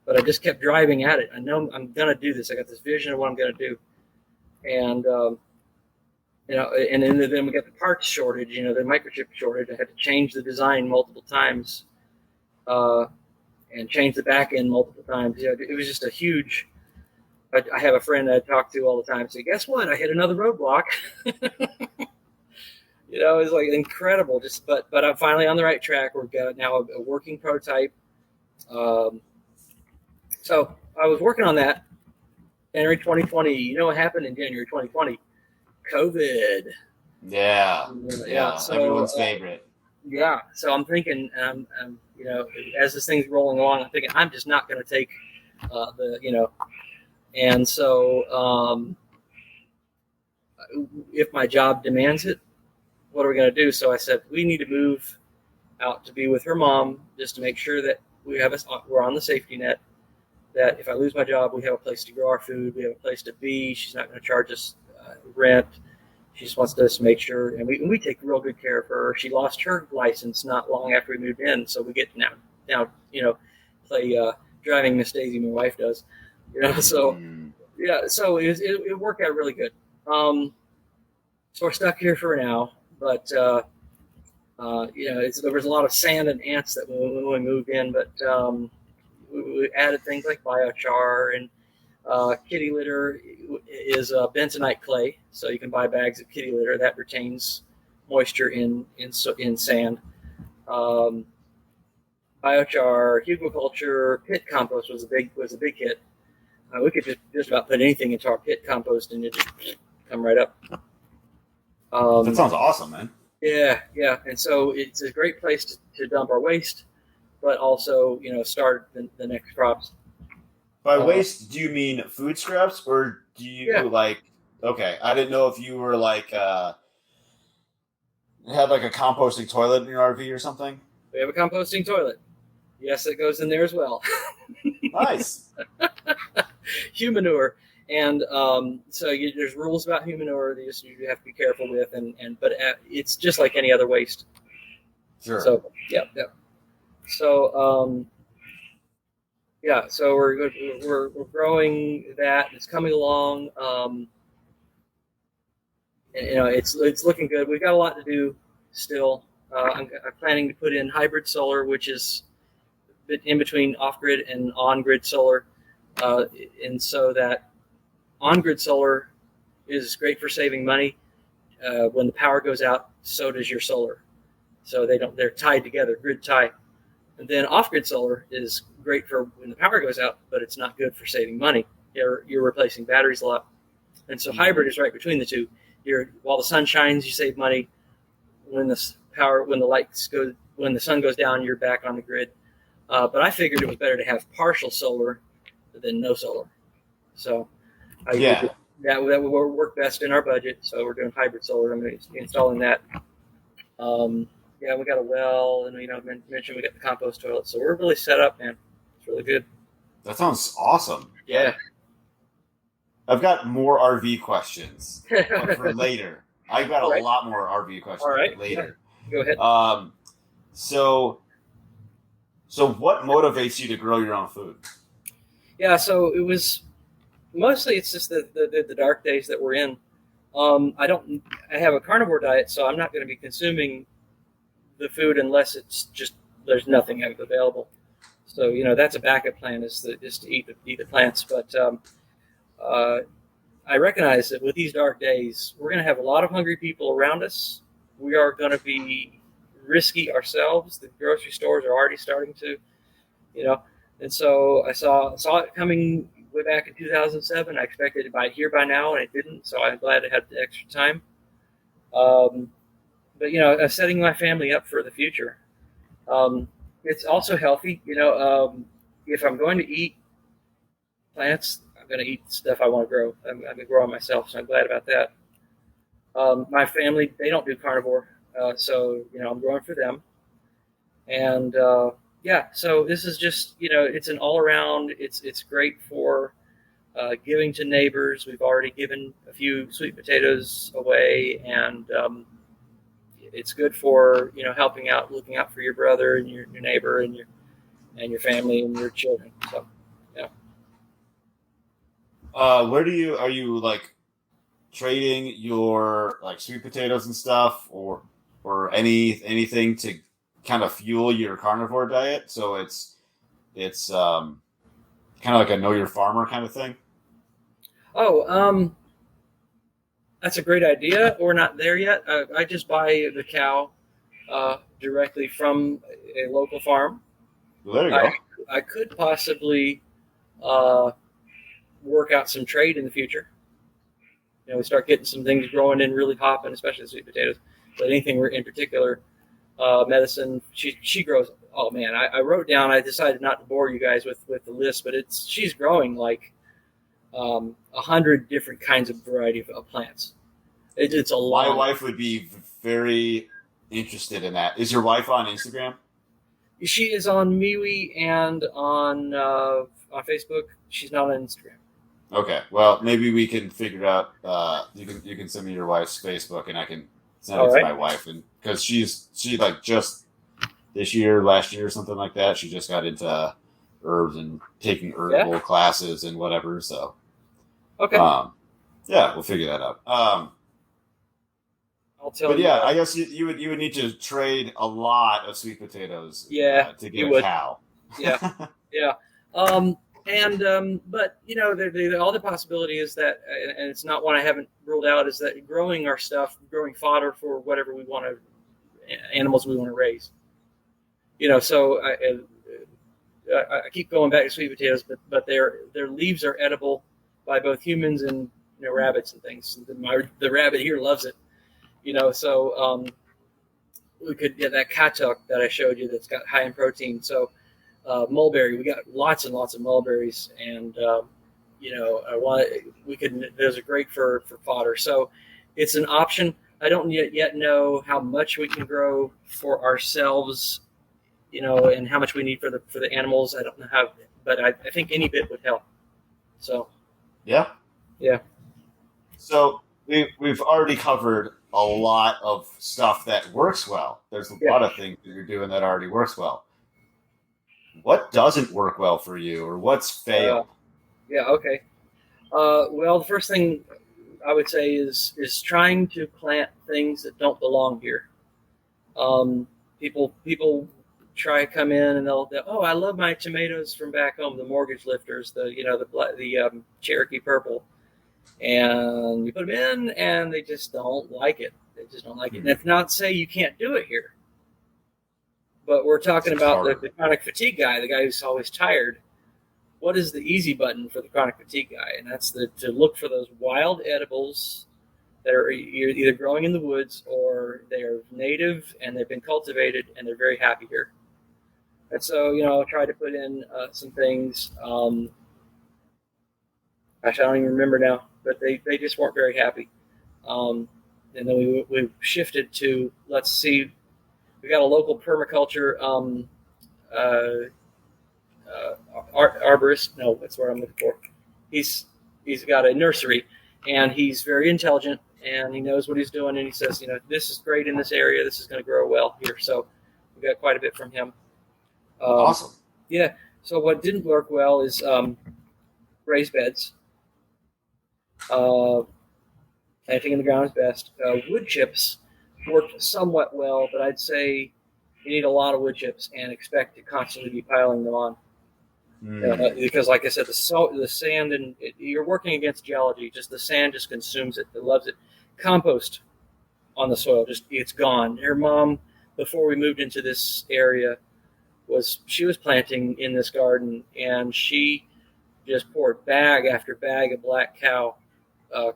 A: But I just kept driving at it. I know I'm going to do this. I got this vision of what I'm going to do. And And then we got the parts shortage, the microchip shortage. I had to change the design multiple times, and change the back end multiple times. It was just a huge. I have a friend that I talk to all the time. Say, guess what? I hit another roadblock. It's like incredible. But I'm finally on the right track. We've got now a working prototype. So I was working on that. January 2020. You know what happened in January 2020? COVID.
C: Yeah.
A: So,
C: everyone's favorite.
A: Yeah. So I'm thinking, as this thing's rolling along, I'm thinking I'm just not going to take and so if my job demands it, what are we going to do? So I said, we need to move out to be with her mom, just to make sure that we're on the safety net, that if I lose my job, we have a place to grow our food, we have a place to be. She's not going to charge us rent. She just wants us to make sure, and we take real good care of her. She lost her license not long after we moved in, so we get to now play driving Miss Daisy. My wife does, so yeah. So it worked out really good. So we're stuck here for now, but there was a lot of sand and ants that when we moved in, but we added things like biochar, and kitty litter is bentonite clay, so you can buy bags of kitty litter that retains moisture in sand. Biochar, humiculture, pit compost was a big hit. We could just about put anything into our pit compost and it just come right up.
C: That sounds awesome, man.
A: Yeah, and so it's a great place to dump our waste, but also start the next crops.
C: By waste, do you mean food scraps, or do you Okay, I didn't know if you were had like a composting toilet in your RV or something.
A: We have a composting toilet. Yes, it goes in there as well.
C: Nice.
A: Humanure, and so there's rules about humanure that you have to be careful with, but it's just like any other waste.
C: Sure.
A: So yeah. So so we're growing that. It's coming along. It's looking good. We've got a lot to do still. I'm planning to put in hybrid solar, which is in between off-grid and on-grid solar, and so that on-grid solar is great for saving money. When the power goes out, so does your solar. So they're tied together, grid tie. And then off-grid solar is great for when the power goes out, but it's not good for saving money. You're replacing batteries a lot, and so hybrid is right between the two. While the sun shines, you save money. When the sun goes down, you're back on the grid. But I figured it was better to have partial solar than no solar. So that would work best in our budget. So we're doing hybrid solar. I'm going to be installing that. We got a well, and mentioned we got the compost toilet. So we're really set up, man. It's really good.
C: That sounds awesome.
A: Yeah.
C: I've got more RV questions for later. I've got a lot more RV questions for later.
A: Yeah. Go ahead.
C: So what motivates you to grow your own food?
A: Yeah, so it was mostly it's just the dark days that we're in. I have a carnivore diet, so I'm not going to be consuming the food unless it's just there's nothing available. So that's a backup plan is to eat the plants. But I recognize that with these dark days, we're going to have a lot of hungry people around us. We are going to be risky ourselves. The grocery stores are already starting to, and so I saw it coming way back in 2007. I expected it by now, and it didn't. So I'm glad I had the extra time. But setting my family up for the future. It's also healthy. If I'm going to eat plants, I'm going to eat stuff I want to grow. I'm going to grow it myself, so I'm glad about that. My family, they don't do carnivore, so I'm growing for them. And so this is just it's an all around. It's great for giving to neighbors. We've already given a few sweet potatoes away, and it's good for helping out, looking out for your brother and your neighbor and your family and your children. So yeah.
C: Are you trading your like sweet potatoes and stuff, or anything to kind of fuel your carnivore diet? So it's kind of like a know your farmer kind of thing.
A: Oh, that's a great idea. We're not there yet. I just buy the cow directly from a local farm.
C: Well, there you
A: I
C: go.
A: I could possibly uh, work out some trade in the future. We start getting some things growing and really hopping, especially the sweet potatoes. But anything in particular, medicine, she grows. Oh man, I wrote down. I decided not to bore you guys with the list, but she's growing like 100 different kinds of variety of plants. It's a
C: My
A: lot.
C: wife would be very interested in that. Is your wife on Instagram?
A: She is on MeWe and on Facebook. She's not on Instagram.
C: Okay. Well, maybe we can figure out. You can send me your wife's Facebook, and I can send
A: All
C: it to
A: right.
C: my wife, and because she like just this year, last year, something like that. She just got into herbs and taking herbal classes and whatever. So,
A: Okay.
C: yeah, we'll figure that out.
A: I'll tell
C: But
A: you.
C: yeah, I guess you would need to trade a lot of sweet potatoes.
A: Yeah,
C: to
A: you
C: get a
A: would.
C: cow.
A: Yeah. Yeah. But the other possibility is that, and it's not one I haven't ruled out, is that growing our stuff, growing fodder for whatever we want to, animals we want to raise. So I keep going back to sweet potatoes, but their leaves are edible by both humans and rabbits and things. The rabbit here loves it. So we could get that katuk that I showed you that's got high in protein. So mulberry, we got lots and lots of mulberries, and those are great for fodder. So it's an option. I don't yet know how much we can grow for ourselves, and how much we need for the animals. I don't know how, but I think any bit would help. So
C: Yeah.
A: yeah.
C: So we've already covered a lot of stuff that works well. There's a lot of things that you're doing that already works well. What doesn't work well for you, or what's failed?
A: Yeah. Okay. Well, the first thing I would say is trying to plant things that don't belong here. People try to come in and they'll oh, I love my tomatoes from back home, the mortgage lifters, the Cherokee purple, and you put them in and they just don't like it. They just don't like it. And it's not to say you can't do it here, but we're talking about the chronic fatigue guy, the guy who's always tired. What is the easy button for the chronic fatigue guy? And that's to look for those wild edibles that are either growing in the woods or they are native and they've been cultivated and they're very happy here. And so, I'll try to put in some things. Gosh, I don't even remember now, but they just weren't very happy. And then we shifted to, let's see, we got a local permaculture arborist. No, that's what I'm looking for. He's got a nursery, and he's very intelligent, and he knows what he's doing. And he says, this is great in this area. This is going to grow well here. So we got quite a bit from him.
C: Awesome.
A: Yeah. So what didn't work well is raised beds. Planting in the ground is best. Wood chips worked somewhat well, but I'd say you need a lot of wood chips and expect to constantly be piling them on. Because, like I said, the sand, and you're working against geology. Just the sand just consumes it. It loves it. Compost on the soil, it's gone. Her mom, before we moved into this area, she was planting in this garden, and she just poured bag after bag of black cow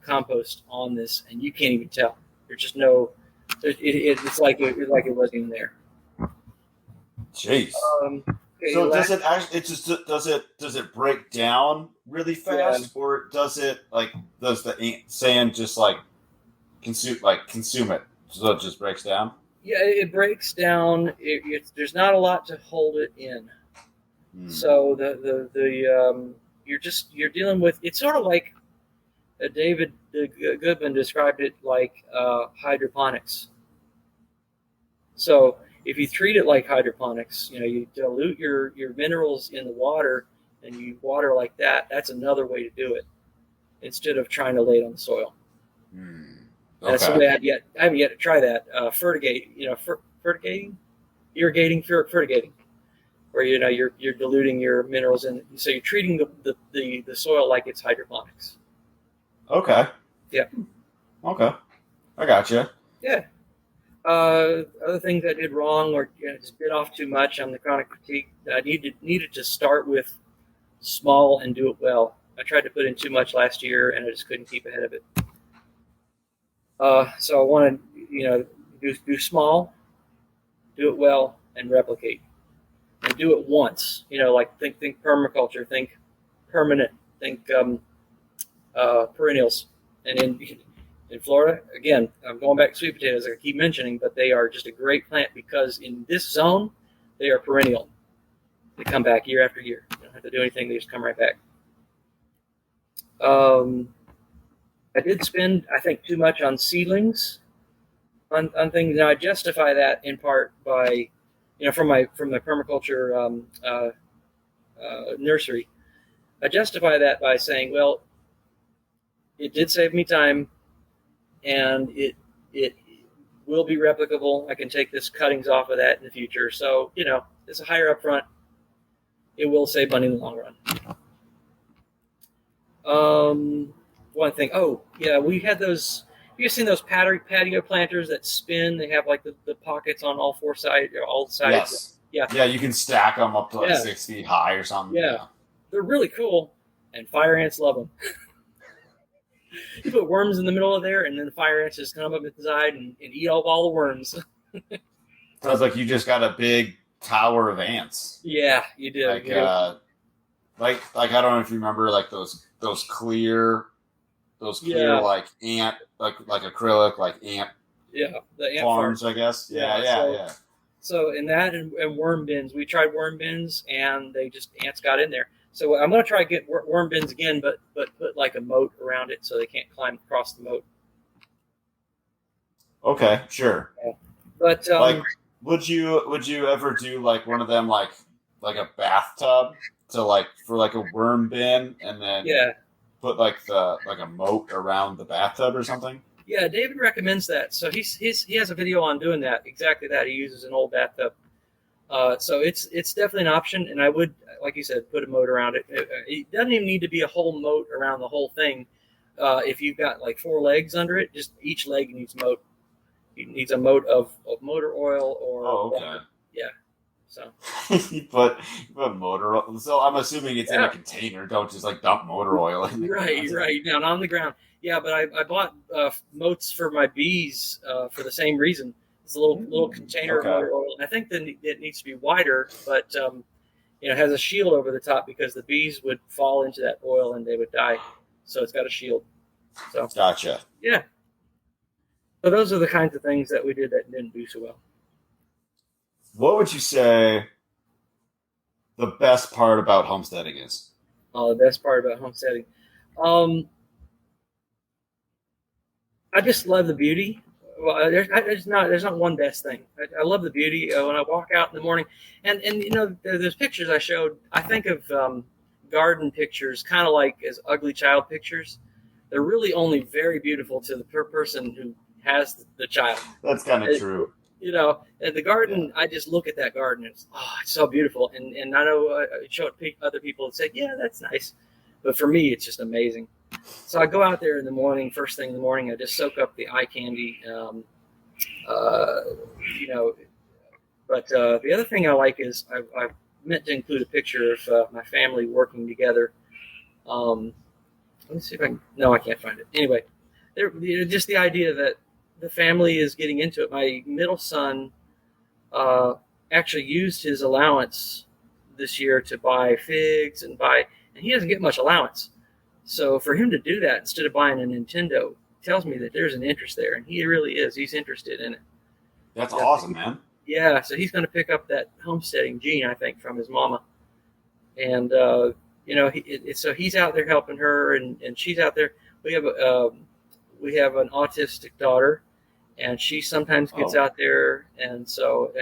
A: compost on this, and you can't even tell. There's just no. It's like it wasn't even there.
C: Jeez.
A: Okay,
C: so does it actually? Does it break down really fast, or does the sand just consume it? So it just breaks down.
A: Yeah, it breaks down. There's not a lot to hold it in. So you're dealing with. It's sort of like David Goodman described it like hydroponics. So if you treat it like hydroponics, you dilute your minerals in the water and you water like that. That's another way to do it instead of trying to lay it on the soil. That's the
C: Okay.
A: way I haven't yet to try that. Fertigate, fertigating, irrigating, fertigating, where you're diluting your minerals in. So you're treating the soil like it's hydroponics.
C: Okay.
A: Yeah.
C: Okay. I gotcha.
A: Yeah. Other things I did wrong or just bit off too much on the chronic fatigue. I needed to start with small and do it well. I tried to put in too much last year, and I just couldn't keep ahead of it. So I wanted, do small, do it well, and replicate, and do it once. Like think permaculture, think permanent, think perennials, and in Florida, again, I'm going back to sweet potatoes. I keep mentioning, but they are just a great plant because in this zone, they are perennial. They come back year after year. You don't have to do anything; they just come right back. I did spend, I think, too much on seedlings, on things. Now I justify that in part by, from the permaculture nursery. I justify that by saying, well, it did save me time, and it will be replicable. I can take this cuttings off of that in the future. So it's a higher upfront. It will save money in the long run. One thing. Oh, yeah, we had those. You've seen those patio planters that spin? They have like the pockets on all four sides, all sides.
C: Yes.
A: Yeah.
C: Yeah, you can stack them up to like 6 feet high or something.
A: Yeah. They're really cool, and fire ants love them. You put worms in the middle of there, and then the fire ants just come up inside and eat up all the worms.
C: Sounds like you just got a big tower of ants.
A: Yeah, you do.
C: Like I don't know if you remember like those clear like ant like acrylic like ant
A: the ant
C: farms, I guess. Yeah.
A: So in that and worm bins, we tried worm bins and ants got in there. So I'm going to try to get worm bins again, but put like a moat around it so they can't climb across the moat.
C: Okay, sure.
A: Yeah. But
C: like, would you ever do like one of them like a bathtub to like for like a worm bin and then put like a moat around the bathtub or something?
A: Yeah, David recommends that. So he has a video on doing that. Exactly that. He uses an old bathtub. So it's definitely an option, and I would, like you said, put a moat around it. It doesn't even need to be a whole moat around the whole thing. If you've got like 4 legs under it, just each leg needs moat. It needs a moat of motor oil or water. Yeah. So
C: you put motor oil. So I'm assuming it's in a container. Don't just like dump motor oil in.
A: Right. Down on the ground. Yeah, but I bought moats for my bees for the same reason. It's a little container of motor oil, and I think that it needs to be wider, but it has a shield over the top because the bees would fall into that oil and they would die. So it's got a shield. So
C: gotcha.
A: Yeah. So those are the kinds of things that we did that didn't do so well.
C: What would you say the best part about homesteading is?
A: The best part about homesteading, I just love the beauty. Well, there's not one best thing. I love the beauty when I walk out in the morning, and those pictures I showed. I think of garden pictures kind of like as ugly child pictures. They're really only very beautiful to the person who has the child.
C: That's kind of true.
A: At the garden, I just look at that garden and it's so beautiful. And I know I show it to other people and say, yeah, that's nice. But for me, it's just amazing. So I go out there in the morning, first thing in the morning, I just soak up the eye candy. But the other thing I like is I meant to include a picture of my family working together. Let me see if I can. No, I can't find it. Anyway, just the idea that the family is getting into it. My middle son actually used his allowance this year to buy figs and he doesn't get much allowance. So for him to do that instead of buying a Nintendo tells me that there's an interest there, and he really is. He's interested in it.
C: That's awesome, man.
A: Yeah, so he's going to pick up that homesteading gene, I think, from his mama. And, so he's out there helping her, and she's out there. We have an autistic daughter, and she sometimes gets out there, and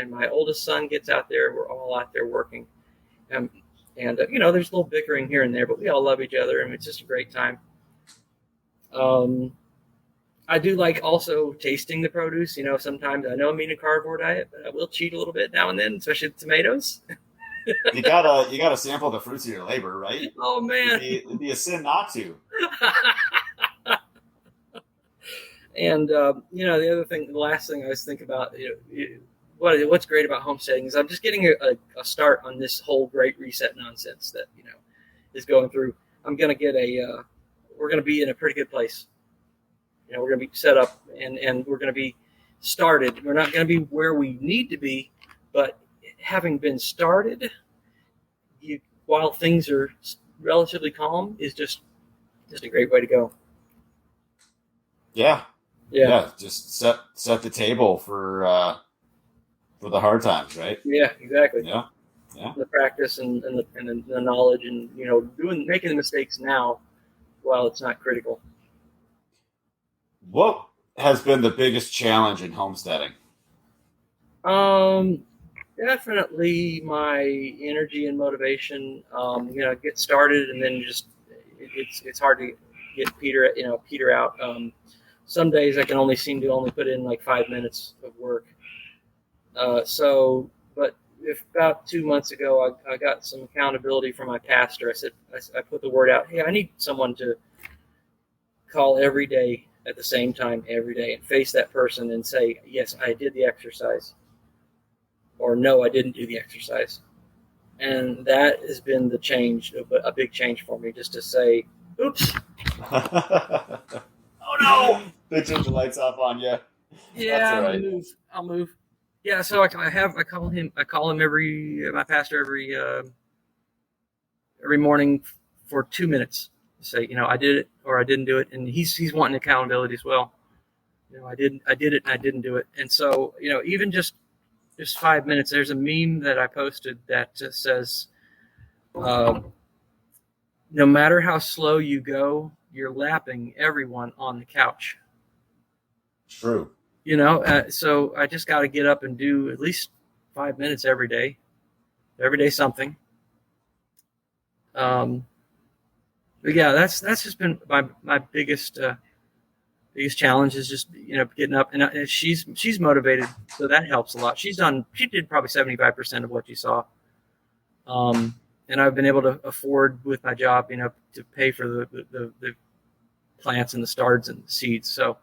A: my oldest son gets out there. We're all out there working. And there's a little bickering here and there, but we all love each other, and it's just a great time. I do like also tasting the produce. Sometimes I know I'm eating a carnivore diet, but I will cheat a little bit now and then, especially the tomatoes.
C: You gotta sample the fruits of your labor, right?
A: Oh man!
C: It'd be a sin not to.
A: And the other thing, the last thing I was thinking about, what's great about homesteading is I'm just getting a start on this whole great reset nonsense that is going through. I'm gonna get we're gonna be in a pretty good place. We're gonna be set up and we're gonna be started. We're not gonna be where we need to be, but having been started, while things are relatively calm, is just a great way to go.
C: Yeah,
A: Yeah.
C: just set the table for the hard times, right?
A: Yeah, exactly.
C: Yeah.
A: The practice and the knowledge and making the mistakes now while it's not critical.
C: What has been the biggest challenge in homesteading?
A: Definitely my energy and motivation. Get started and then just it's hard to get peter out. Some days I can only seem to only put in like 5 minutes of work. But if about 2 months ago I got some accountability from my pastor. I put the word out. Hey, I need someone to call every day at the same time every day and face that person and say, yes, I did the exercise, or no, I didn't do the exercise. And that has been the change, a big change for me, just to say, oops. Oh no!
C: They turned the lights off on you.
A: Yeah,
C: That's all right.
A: I'll move. Yeah, so I call him my pastor every morning for 2 minutes. Say, I did it or I didn't do it, and he's wanting accountability as well. I did it and I didn't do it, and so even just 5 minutes. There's a meme that I posted that says, no matter how slow you go, you're lapping everyone on the couch.
C: True.
A: So I just got to get up and do at least 5 minutes every day something. But yeah, that's just been my biggest challenge is just getting up, and she's motivated, so that helps a lot. She did probably 75% of what you saw, and I've been able to afford with my job to pay for the plants and the starts and the seeds. So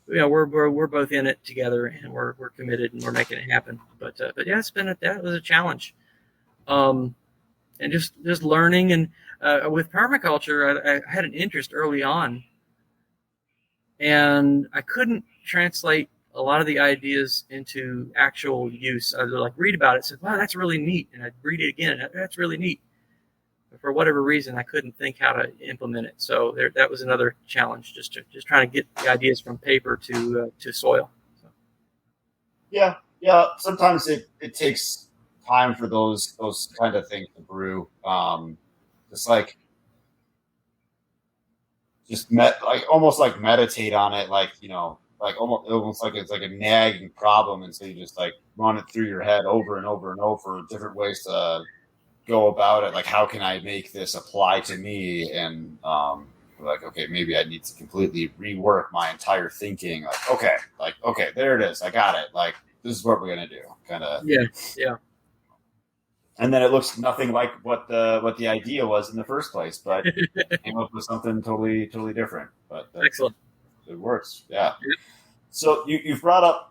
A: we're both in it together, and we're committed, and we're making it happen. But yeah, that was a challenge, and just learning. And with permaculture, I had an interest early on, and I couldn't translate a lot of the ideas into actual use. I would read about it, said, "Wow, that's really neat," and I'd read it again. That's really neat. But for whatever reason, I couldn't think how to implement it. So that was another challenge, just trying to get the ideas from paper to soil. So.
C: Yeah. Sometimes it takes time for those kind of things to brew. Almost like meditate on it, almost like it's like a nagging problem, and so you just run it through your head over and over and over, different ways to go about it. Like, how can I make this apply to me? And okay, maybe I need to completely rework my entire thinking. Okay, there it is. I got it. This is what we're gonna do. Kind of.
A: Yeah.
C: And then it looks nothing like what the idea was in the first place, but came up with something totally different. But
A: Excellent.
C: It works. Yeah. So you've brought up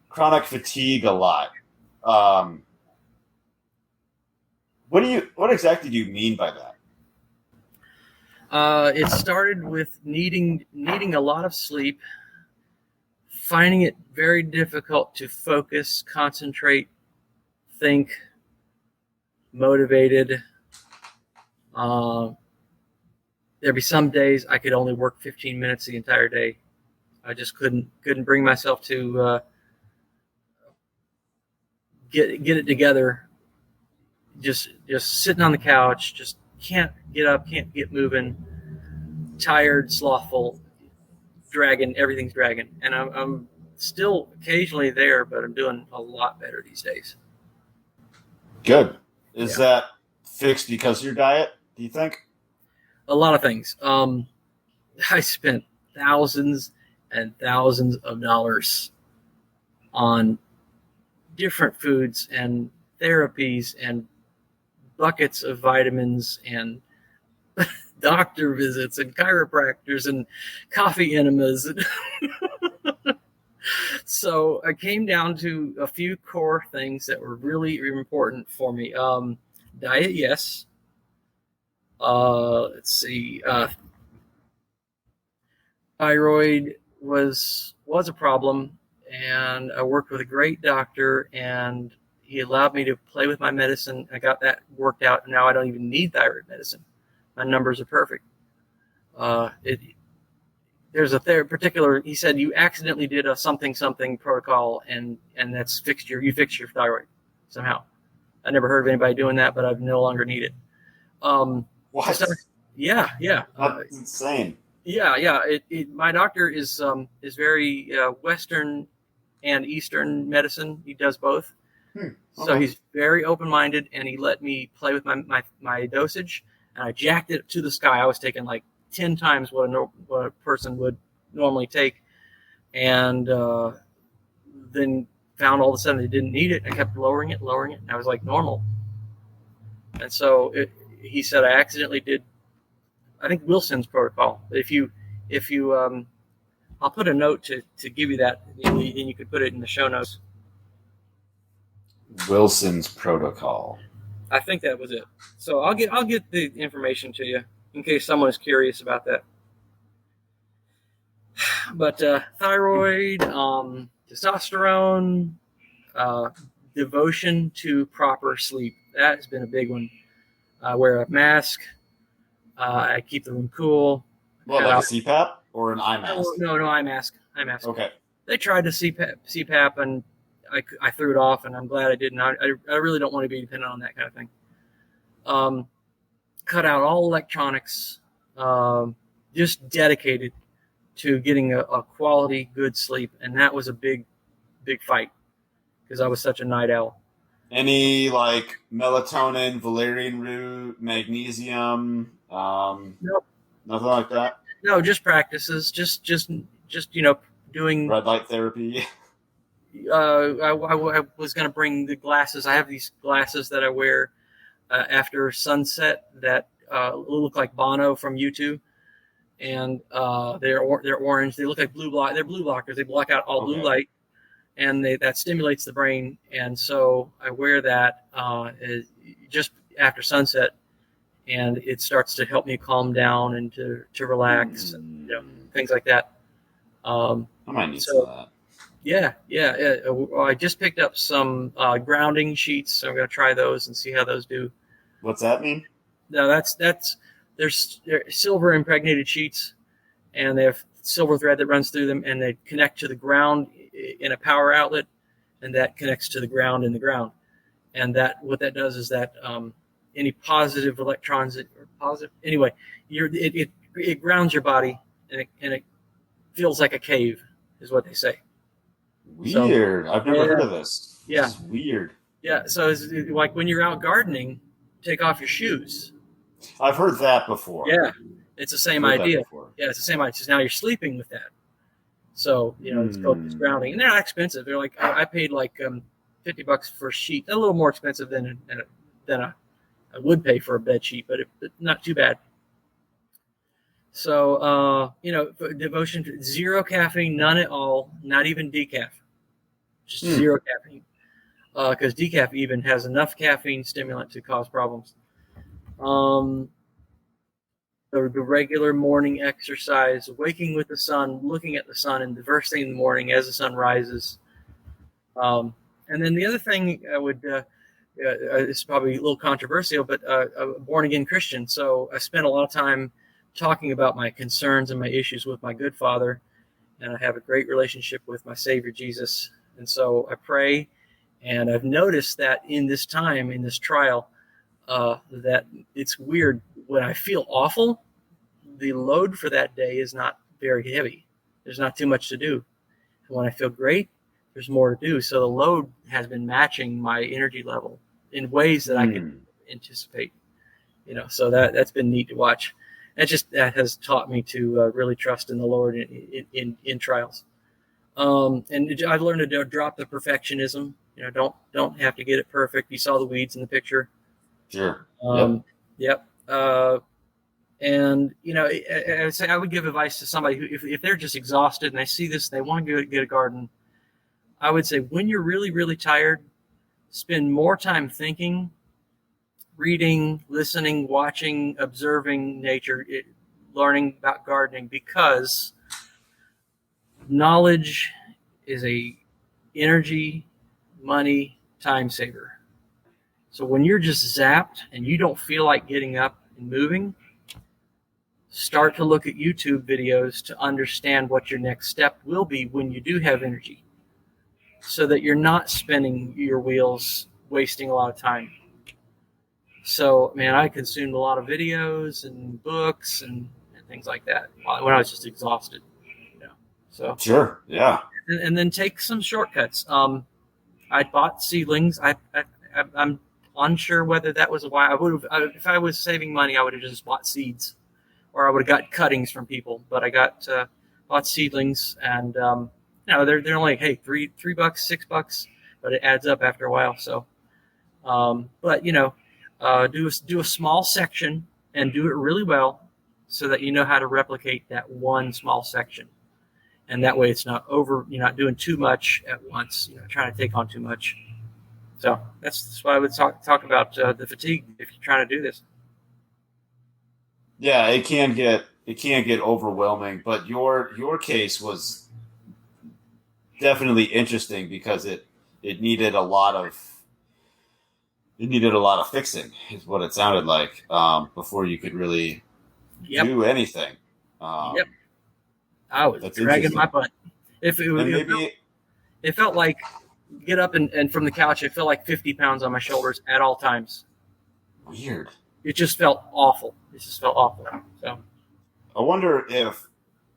C: chronic fatigue a lot. What exactly do you mean by that?
A: It started with needing a lot of sleep, finding it very difficult to focus, concentrate, think, motivated. There'd be some days I could only work 15 minutes the entire day. I just couldn't bring myself to get it together. Just sitting on the couch, just can't get up, can't get moving, tired, slothful, everything's dragging. And I'm still occasionally there, but I'm doing a lot better these days.
C: Good. Is that fixed because of your diet, do you think?
A: A lot of things. I spent thousands and thousands of dollars on different foods and therapies and buckets of vitamins and doctor visits and chiropractors and coffee enemas. So I came down to a few core things that were really important for me. Diet, yes. Let's see. Thyroid was a problem, and I worked with a great doctor, and he allowed me to play with my medicine. I got that worked out. Now I don't even need thyroid medicine. My numbers are perfect. There's a particular. He said you accidentally did a something protocol, and that's you fixed your thyroid somehow. I never heard of anybody doing that, but I no longer need it.
C: What?
A: So, yeah.
C: That's insane.
A: Yeah. My doctor is very Western and Eastern medicine. He does both.
C: Okay.
A: So he's very open-minded, and he let me play with my dosage, and I jacked it to the sky. I was taking like 10 times what a person would normally take, and then found all of a sudden I didn't need it. I kept lowering it, and I was like normal. And so he said I accidentally did, I think, Wilson's protocol. If you I'll put a note to give you that, and you could put it in the show notes.
C: Wilson's protocol.
A: I think that was it. So I'll get the information to you in case someone is curious about that. But thyroid, testosterone, devotion to proper sleep. That has been a big one. I wear a mask. I keep the room cool.
C: What, like a CPAP or an eye mask?
A: No, eye mask.
C: Okay.
A: They tried to CPAP, and I threw it off, and I'm glad I didn't. I really don't want to be dependent on that kind of thing. Cut out all electronics. Just dedicated to getting a quality, good sleep, and that was a big fight because I was such a night owl.
C: Any like melatonin, valerian root, magnesium?
A: Nope.
C: Nothing like that.
A: No, just practices. Just doing
C: Red light therapy.
A: I was going to bring the glasses. I have these glasses that I wear after sunset that look like Bono from U2, and they're orange. They look like blue block. They're blue blockers. They block out all blue light, and that stimulates the brain. And so I wear that just after sunset, and it starts to help me calm down and to relax and things like that. I
C: might need some of that. Yeah.
A: I just picked up some grounding sheets, so I'm going to try those and see how those do.
C: What's that mean?
A: No, they're silver impregnated sheets, and they have silver thread that runs through them, and they connect to the ground in a power outlet, and that connects to the ground in the ground. And what that does is that any positive electrons it grounds your body, and it feels like a cave, is what they say.
C: Weird. So, I've never heard of this.
A: Yeah.
C: This is weird.
A: Yeah. So it's like when you're out gardening, take off your shoes.
C: I've heard that before.
A: Yeah. It's the same idea. Yeah, it's the same idea. Now you're sleeping with that. So, it's called grounding. And they're not expensive. They're like, I paid like $50 for a sheet. A little more expensive than I would pay for a bed sheet, but not too bad. So, devotion to zero caffeine, none at all, not even decaf. Just zero caffeine. Because decaf even has enough caffeine stimulant to cause problems. The regular morning exercise, waking with the sun, looking at the sun, and the first thing in the morning as the sun rises. And then the other thing I would, it's probably a little controversial, but a born-again Christian. So I spent a lot of time talking about my concerns and my issues with my good Father, and I have a great relationship with my Savior Jesus. And so I pray, and I've noticed that in this time, in this trial, that it's weird. When I feel awful, the load for that day is not very heavy. There's not too much to do. And when I feel great, there's more to do. So the load has been matching my energy level in ways that I can anticipate. So that's been neat to watch. that has taught me to really trust in the Lord in trials. And I've learned to drop the perfectionism. Don't have to get it perfect. You saw the weeds in the picture.
C: Sure. Yep.
A: Yep. And I would give advice to somebody who, if they're just exhausted and they see this, they want to go get a garden. I would say when you're really, really tired, spend more time thinking, reading, listening, watching, observing nature, learning about gardening, because knowledge is a energy, money, time saver. So when you're just zapped and you don't feel like getting up and moving, start to look at YouTube videos to understand what your next step will be when you do have energy, so that you're not spinning your wheels, wasting a lot of time. So, man, I consumed a lot of videos and books and things like that when I was just exhausted. So
C: sure, yeah.
A: And then take some shortcuts. I bought seedlings. I'm unsure whether that was why I would have. If I was saving money, I would have just bought seeds, or I would have got cuttings from people. But I bought seedlings, and they're only $3, $6, but it adds up after a while. So, do a small section and do it really well, so that you know how to replicate that one small section. And that way it's not over, you're not doing too much at once, trying to take on too much. So that's why I would talk about the fatigue if you're trying to do this.
C: Yeah, it can get overwhelming, but your case was definitely interesting because it needed a lot of fixing, is what it sounded like, before you could really do anything.
A: Yep. I was dragging my butt. It felt like get up and from the couch, it felt like 50 pounds on my shoulders at all times.
C: Weird.
A: It just felt awful. So
C: I wonder if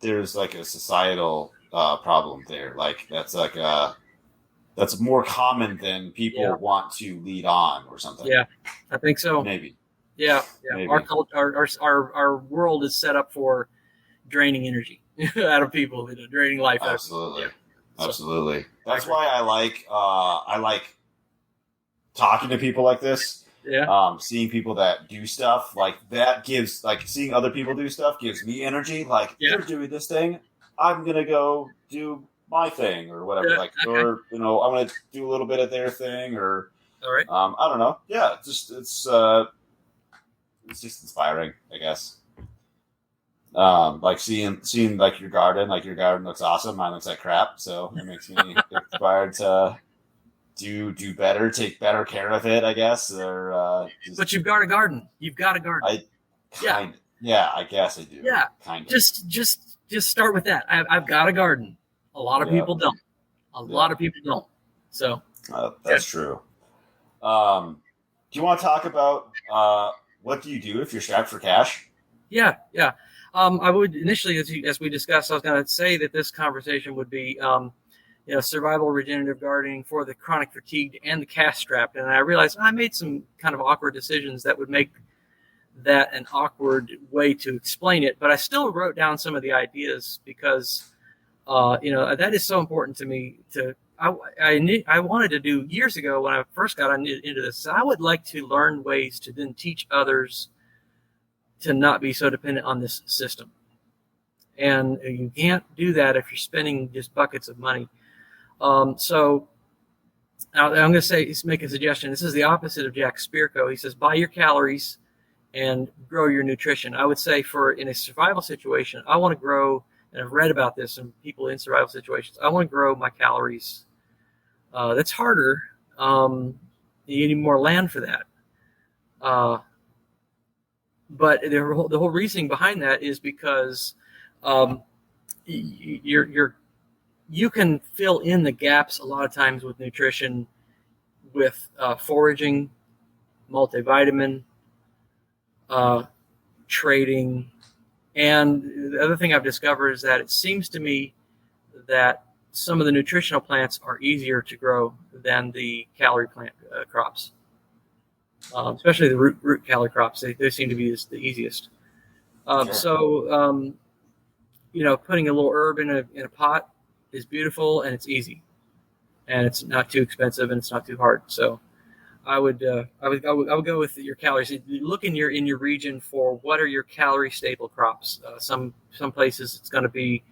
C: there's like a societal problem there. Like that's more common than people want to lead on or something.
A: Yeah, I think so.
C: Maybe.
A: Yeah.
C: Maybe.
A: Our world is set up for draining energy out of people, draining life.
C: Absolutely. Absolutely. That's why I like talking to people like this.
A: Yeah.
C: Seeing people that do stuff like that gives, like, seeing other people do stuff gives me energy. Like, they're doing this thing, I'm gonna go do my thing or whatever.
A: Yeah.
C: Like, or I'm gonna do a little bit of their thing, or
A: all right.
C: I don't know. Yeah, it's just inspiring, I guess. Like seeing like your garden looks awesome. Mine looks like crap, so it makes me inspired to do better, take better care of it, I guess. Or
A: but you've got a garden.
C: I guess I do.
A: Yeah, kind of. Just start with that. I've got a garden. A lot of people don't. A lot of people don't. So
C: that's true. Do you want to talk about what do you do if you're strapped for cash?
A: Yeah. I would initially, as we discussed, I was going to say that this conversation would be, survival regenerative gardening for the chronic fatigued and the cash strapped. And I realized I made some kind of awkward decisions that would make that an awkward way to explain it. But I still wrote down some of the ideas because, that is so important to me. I wanted to do years ago when I first got into this. I would like to learn ways to then teach others to not be so dependent on this system. And you can't do that if you're spending just buckets of money. So now I'm going to make a suggestion. This is the opposite of Jack Spirko. He says, buy your calories and grow your nutrition. I would say in a survival situation, I want to grow, and I've read about this in people in survival situations, I want to grow my calories. That's harder. You need more land for that. But the whole reasoning behind that is because you can fill in the gaps a lot of times with nutrition, with foraging, multivitamin, trading. And the other thing I've discovered is that it seems to me that some of the nutritional plants are easier to grow than the calorie plant crops. Especially the root calorie crops. They seem to be the easiest.
C: Sure.
A: So putting a little herb in a pot is beautiful, and it's easy, and it's not too expensive, and it's not too hard. So I would go with your calories. Look in your region for what are your calorie staple crops. Some places it's going to be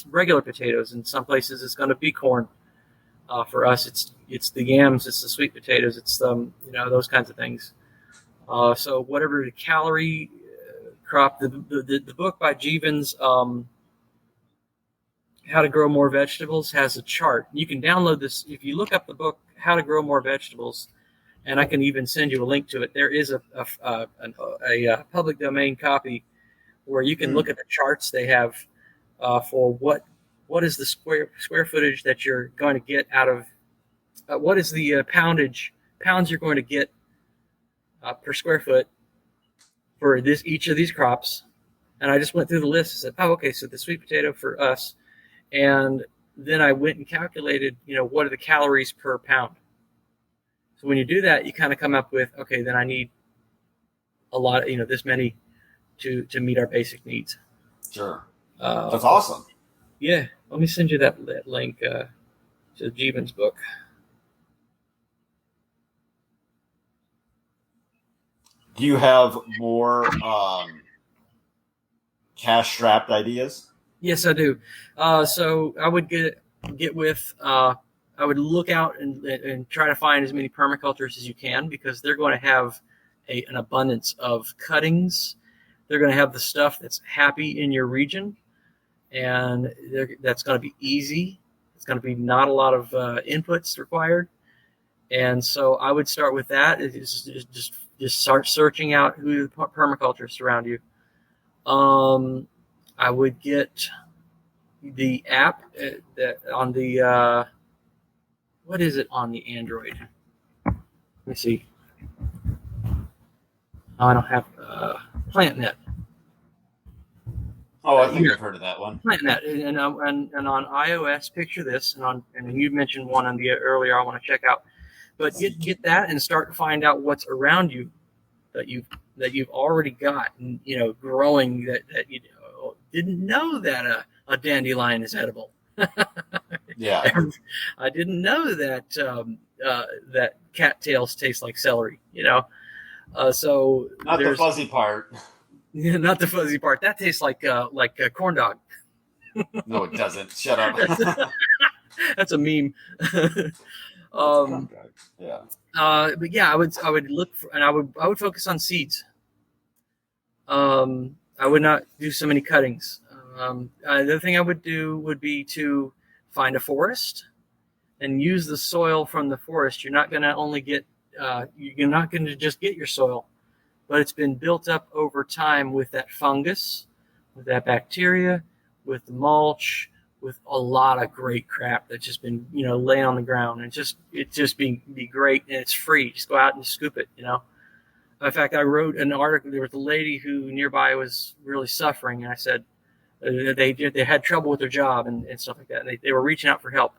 A: regular potatoes, and some places it's going to be corn. For us, it's the yams, it's the sweet potatoes, it's those kinds of things. So whatever the calorie crop, the book by Jeavons, How to Grow More Vegetables, has a chart. You can download this if you look up the book How to Grow More Vegetables, and I can even send you a link to it. There is a public domain copy where you can look at the charts they have for what is the square footage that you're going to get out of what is the pounds you're going to get per square foot for each of these crops. And I just went through the list and said, oh, okay, so the sweet potato for us. And then I went and calculated, what are the calories per pound? So when you do that, you kind of come up with, okay, then I need a lot, this many to meet our basic needs.
C: Sure. That's awesome.
A: Yeah. Let me send you that link to the Jeavons book.
C: Do you have more cash-strapped ideas?
A: Yes, I do. So I would get with. I would look out and try to find as many permacultures as you can, because they're going to have an abundance of cuttings. They're going to have the stuff that's happy in your region, and that's going to be easy. It's going to be not a lot of inputs required, and so I would start with that. Just start searching out who the permacultures surround you. I would get the app that on the what is it on the Android? Let me see. Oh, I don't have PlantNet.
C: Oh, I think I've heard of that one.
A: PlantNet, and on iOS, picture this, and you mentioned one on the earlier. I want to check out, but get that and start to find out what's around you that you've already got, and growing that you didn't know that a dandelion is edible.
C: Yeah,
A: I didn't know that that cattails taste like celery. So
C: not the fuzzy part.
A: Yeah, not the fuzzy part. That tastes like a corn dog.
C: No, it doesn't. Shut up.
A: That's a meme.
C: Yeah.
A: But yeah, I would look for, and I would focus on seeds. I would not do so many cuttings. The other thing I would do would be to find a forest and use the soil from the forest. You're not going to only get, you're not going to just get your soil, but it's been built up over time with that fungus, with that bacteria, with the mulch, with a lot of great crap that's just been, laying on the ground, and it just be great, and it's free. Just go out and scoop it, In fact, I wrote an article. There was a lady who nearby was really suffering, and I said they had trouble with their job and stuff like that. And they were reaching out for help.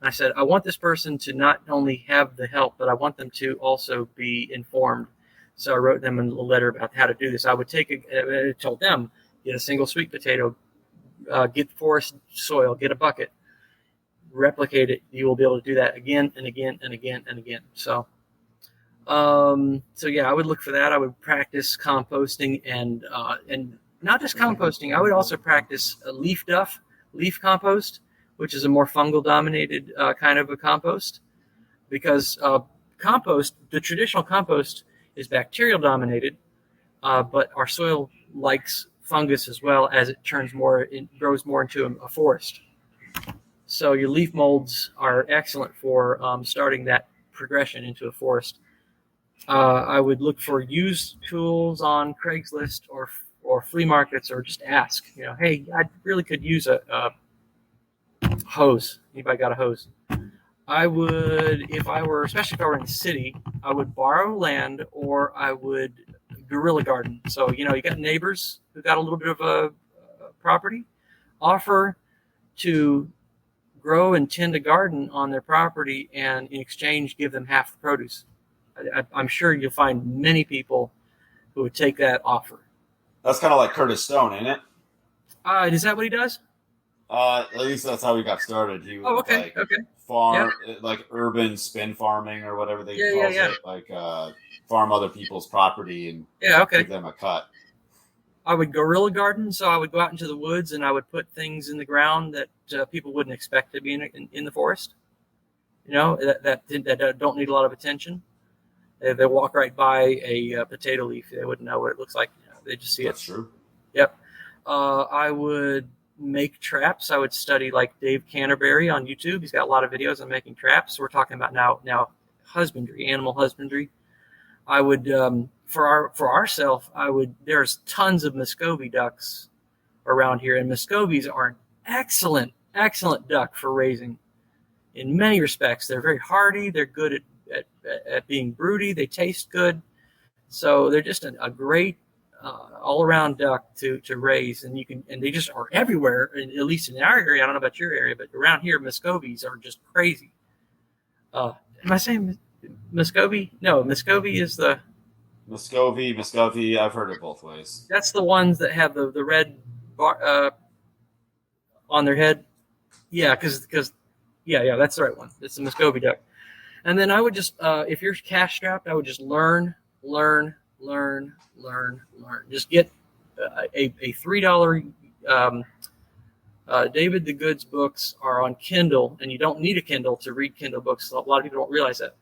A: And I said, I want this person to not only have the help, but I want them to also be informed. So I wrote them a letter about how to do this. I would I told them, get a single sweet potato, get forest soil, get a bucket, replicate it. You will be able to do that again and again and again and again. So yeah, I would look for that. I would practice composting and not just composting. I would also practice leaf compost, which is a more fungal dominated kind of a compost, because the traditional compost is bacterial dominated, but our soil likes fungus as well, as it grows more into a forest. So your leaf molds are excellent for starting that progression into a forest. I would look for used tools on Craigslist or flea markets, or just ask, hey, I really could use a hose. Anybody got a hose? I would, especially if I were in the city, I would borrow land, or I would guerrilla garden. So, you got neighbors who got a little bit of a property, offer to grow and tend a garden on their property, and in exchange, give them half the produce. I'm sure you'll find many people who would take that offer.
C: That's kind of like Curtis Stone, ain't it?
A: Is that what he does?
C: At least that's how he got started. He
A: Oh,
C: would
A: okay,
C: like
A: okay. Yeah,
C: farm, like urban spin farming or whatever they
A: yeah, yeah,
C: calls
A: yeah.
C: it, like farm other people's property and
A: Yeah, okay.
C: give them a cut.
A: I would guerrilla garden, so I would go out into the woods and I would put things in the ground that people wouldn't expect to be in the forest. You know, that don't need a lot of attention. They walk right by a potato leaf, they wouldn't know what it looks like. You know, they just see
C: That's
A: it.
C: true.
A: Yep. I would make traps. I would study like Dave Canterbury on YouTube. He's got a lot of videos on making traps. We're talking about now husbandry, animal husbandry. I would for ourselves. There's tons of Muscovy ducks around here, and Muscovies are an excellent duck for raising. In many respects, they're very hardy. They're good at being broody. They taste good, so they're just a great all-around duck to raise. And they just are everywhere. At least in our area, I don't know about your area, but around here, Muscovies are just crazy. Am I saying Muscovy? No, Muscovy is the
C: Muscovy. I've heard it both ways.
A: that's the ones that have the red bar on their head. Yeah, because yeah, that's the right one. It's the Muscovy duck. And then I would just, if you're cash strapped, I would just learn. Just get a $3. David the Goods books are on Kindle, and you don't need a Kindle to read Kindle books. A lot of people don't realize that.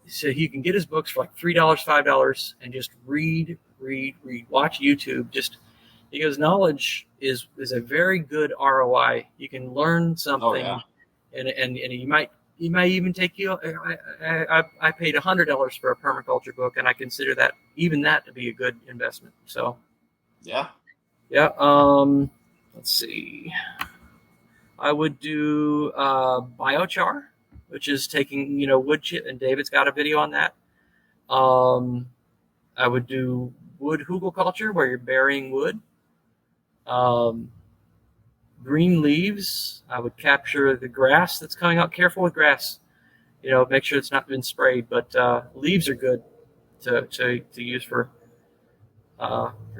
A: So you can get his books for like $3, $5, and just read. Watch YouTube. Just because knowledge is a very good ROI. You can learn something,
C: Oh, yeah.
A: and you might even take you. I paid $100 for a permaculture book, and I consider that to be a good investment. So,
C: Yeah.
A: Let's see. I would do biochar, which is taking wood chip, and David's got a video on that. I would do wood hugelkultur, where you're burying wood. Green leaves. I would capture the grass that's coming out. Careful with grass. Make sure it's not been sprayed. But leaves are good to use for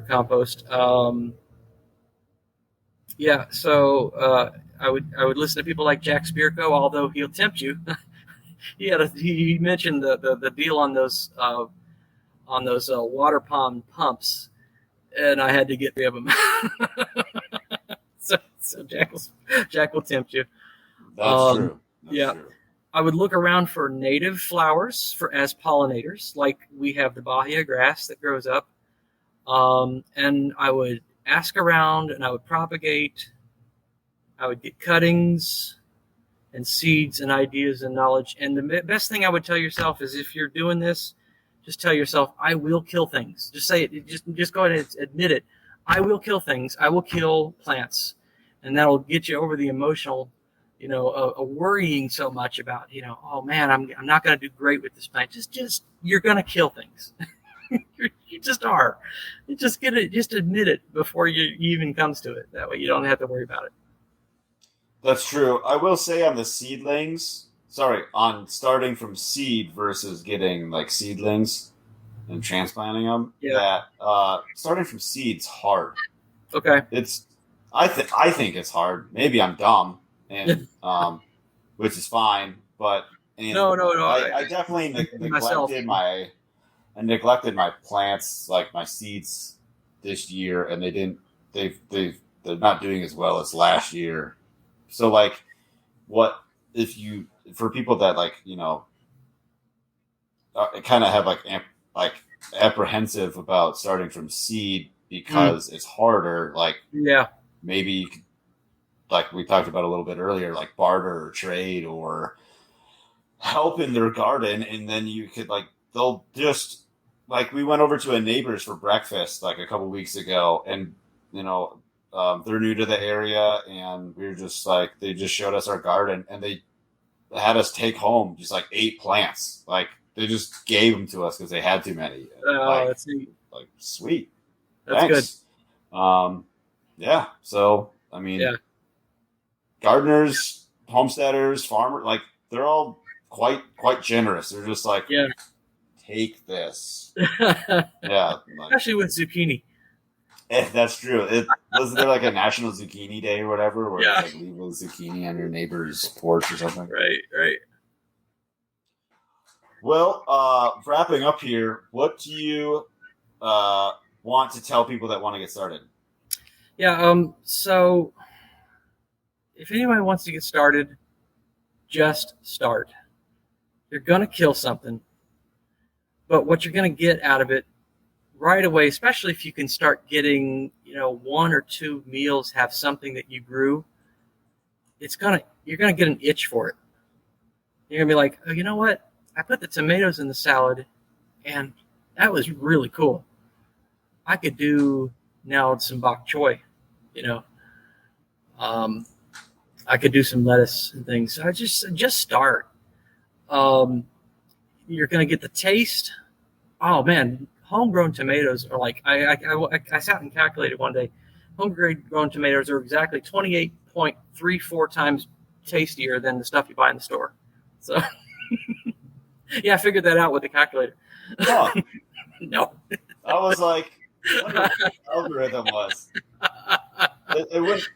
A: compost. Yeah. So I would listen to people like Jack Spirko, although he'll tempt you. He mentioned the deal on those water pond pumps, and I had to get rid of them. So Jack will tempt you.
C: That's true. That's true.
A: I would look around for native flowers as pollinators, like we have the bahia grass that grows up. And I would ask around, and I would propagate. I would get cuttings and seeds and ideas and knowledge. And the best thing I would tell yourself is, if you're doing this, just tell yourself, I will kill things. Just say it. Just go ahead and admit it. I will kill things. I will kill plants. And that'll get you over the emotional, worrying so much about, oh man, I'm not going to do great with this plant. Just you're going to kill things. You just are. You just get it. Just admit it before you even comes to it. That way you don't have to worry about it.
C: That's true. I will say on the seedlings, on starting from seed versus getting like seedlings and transplanting them, that starting from seed's hard.
A: Okay.
C: I think it's hard. Maybe I'm dumb, and which is fine. But
A: no.
C: I definitely neglected my plants, like my seeds, this year, and they're not doing as well as last year. So like, for people that kind of have like apprehensive about starting from seed because it's harder, maybe you could, like we talked about a little bit earlier, like barter or trade or help in their garden, and then you could they'll just we went over to a neighbor's for breakfast like a couple weeks ago, and they're new to the area, and we were just they just showed us our garden, and they had us take home just 8 plants. They just gave them to us because they had too many.
A: That's neat.
C: Sweet.
A: That's
C: Thanks. Good. Yeah. So, I mean, gardeners, homesteaders, farmers, they're all quite generous. They're just take this. Yeah.
A: Especially with zucchini.
C: That's true. Wasn't there like a National Zucchini Day or whatever, where
A: Yeah.
C: it's like leave a zucchini on your neighbor's porch or something?
A: Right.
C: Well, wrapping up here, what do you want to tell people that want to get started?
A: Yeah. So if anybody wants to get started, just start. You're gonna kill something, but what you're gonna get out of it right away, especially if you can start getting, one or two meals have something that you grew, you're gonna get an itch for it. You're gonna be like, oh, you know what? I put the tomatoes in the salad, and that was really cool. I could do now some bok choy, you know. Um, I could do some lettuce and things. So I just start. Um, you're gonna get the taste. Oh man, homegrown tomatoes are like I sat and calculated one day. Homegrown tomatoes are exactly 28.34 times tastier than the stuff you buy in the store. So yeah, I figured that out with the calculator.
C: Huh.
A: No.
C: I was like, I wonder what the algorithm was. It wouldn't.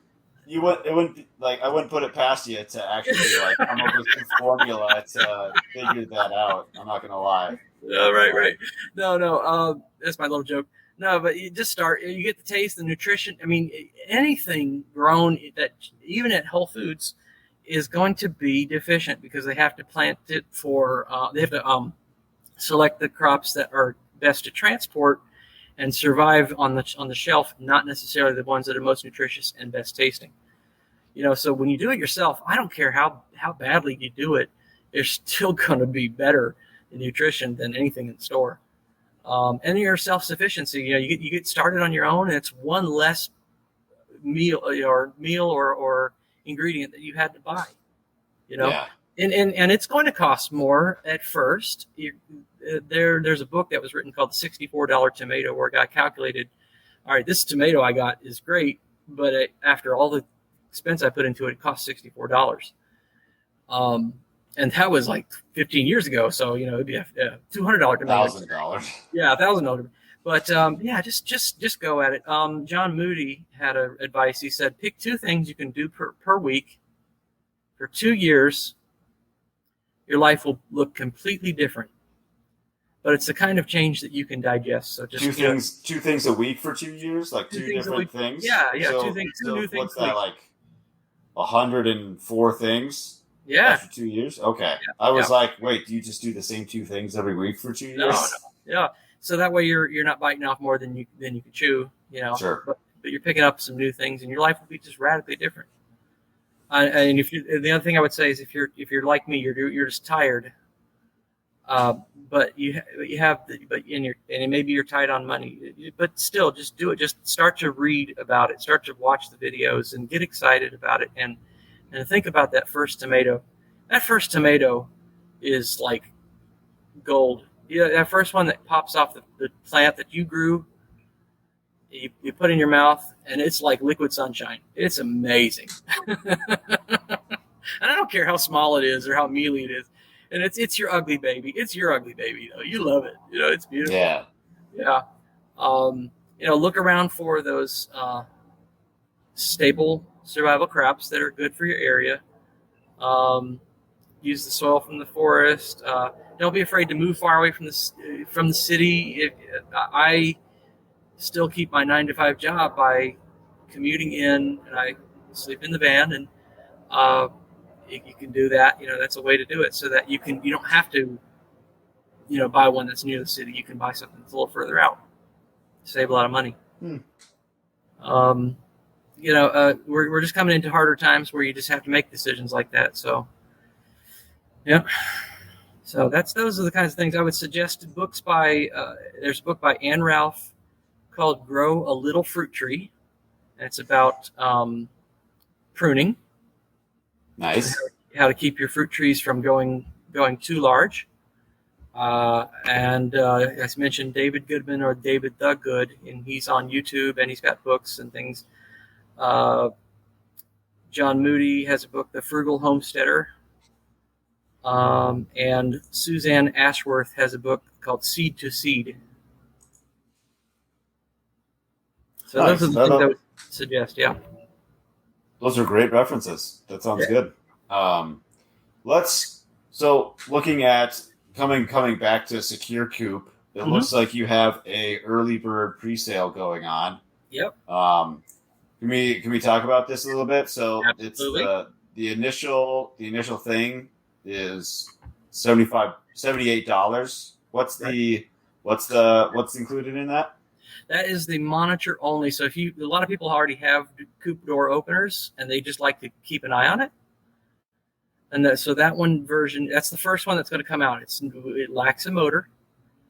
C: It wouldn't like I wouldn't put it past you to actually like come up with a formula to figure that out. I'm not gonna lie.
A: No, right. No. That's my little joke. No, but you just start. You get the taste, the nutrition. I mean, anything grown that even at Whole Foods is going to be deficient because they have to plant it for. They have to select the crops that are best to transport and survive on the shelf, not necessarily the ones that are most nutritious and best tasting. So when you do it yourself, I don't care how badly you do it, it's still going to be better in nutrition than anything in the store. And your self-sufficiency, you get started on your own, and it's one less meal or ingredient that you had to buy.
C: Yeah.
A: And it's going to cost more at first. There's a book that was written called The $64 Tomato, where a guy calculated, all right, this tomato I got is great, but after all the expense I put into it, it cost $64. And that was like 15 years ago. So, it'd be a $200 tomato.
C: $1,000.
A: Yeah, $1,000. But yeah, just go at it. John Moody had advice. He said, pick two things you can do per week for 2 years. Your life will look completely different. But it's the kind of change that you can digest. So just
C: two things a week for 2 years, like two different things.
A: Yeah,
C: so,
A: two new things.
C: What's that like? 104 things.
A: Yeah.
C: After 2 years. Okay. Yeah. I was like, wait, do you just do the same two things every week for 2 years?
A: No. Yeah. So that way you're not biting off more than you can chew.
C: Sure.
A: But you're picking up some new things, and your life will be just radically different. And the other thing I would say is if you're like me, you're just tired. But maybe you're tight on money, but still just do it. Just start to read about it, start to watch the videos and get excited about it. And think about that first tomato. That first tomato is like gold. Yeah. That first one that pops off the plant that you grew, you put in your mouth, and it's like liquid sunshine. It's amazing. And I don't care how small it is or how mealy it is. And it's your ugly baby. It's your ugly baby. You love it. It's beautiful.
C: Yeah.
A: Yeah. Look around for those staple survival crops that are good for your area. Use the soil from the forest. Don't be afraid to move far away from the city. I still keep my 9-to-5 job by commuting in, and I sleep in the van, and you can do that. That's a way to do it, so that you don't have to, buy one that's near the city. You can buy something that's a little further out. Save a lot of money. We're just coming into harder times where you just have to make decisions like that. So, yeah. So those are the kinds of things I would suggest. Books by there's a book by Ann Ralph called "Grow a Little Fruit Tree." And it's about pruning.
C: Nice.
A: How to keep your fruit trees from going too large. And as mentioned, David Goodman, or David the Good, and he's on YouTube, and he's got books and things. John Moody has a book, The Frugal Homesteader. And Suzanne Ashworth has a book called Seed to Seed. So
C: Nice.
A: those are the things I would suggest. Yeah.
C: Those are great references. That sounds good. Looking at coming back to Secure Coop, it looks like you have a early bird presale going on.
A: Yep.
C: Can we talk about this a little bit? So
A: Absolutely.
C: it's the initial thing is $78. What's included in that?
A: That is the monitor only. So a lot of people already have coop door openers and they just like to keep an eye on it. And so that one version, that's the first one that's going to come out. It lacks a motor.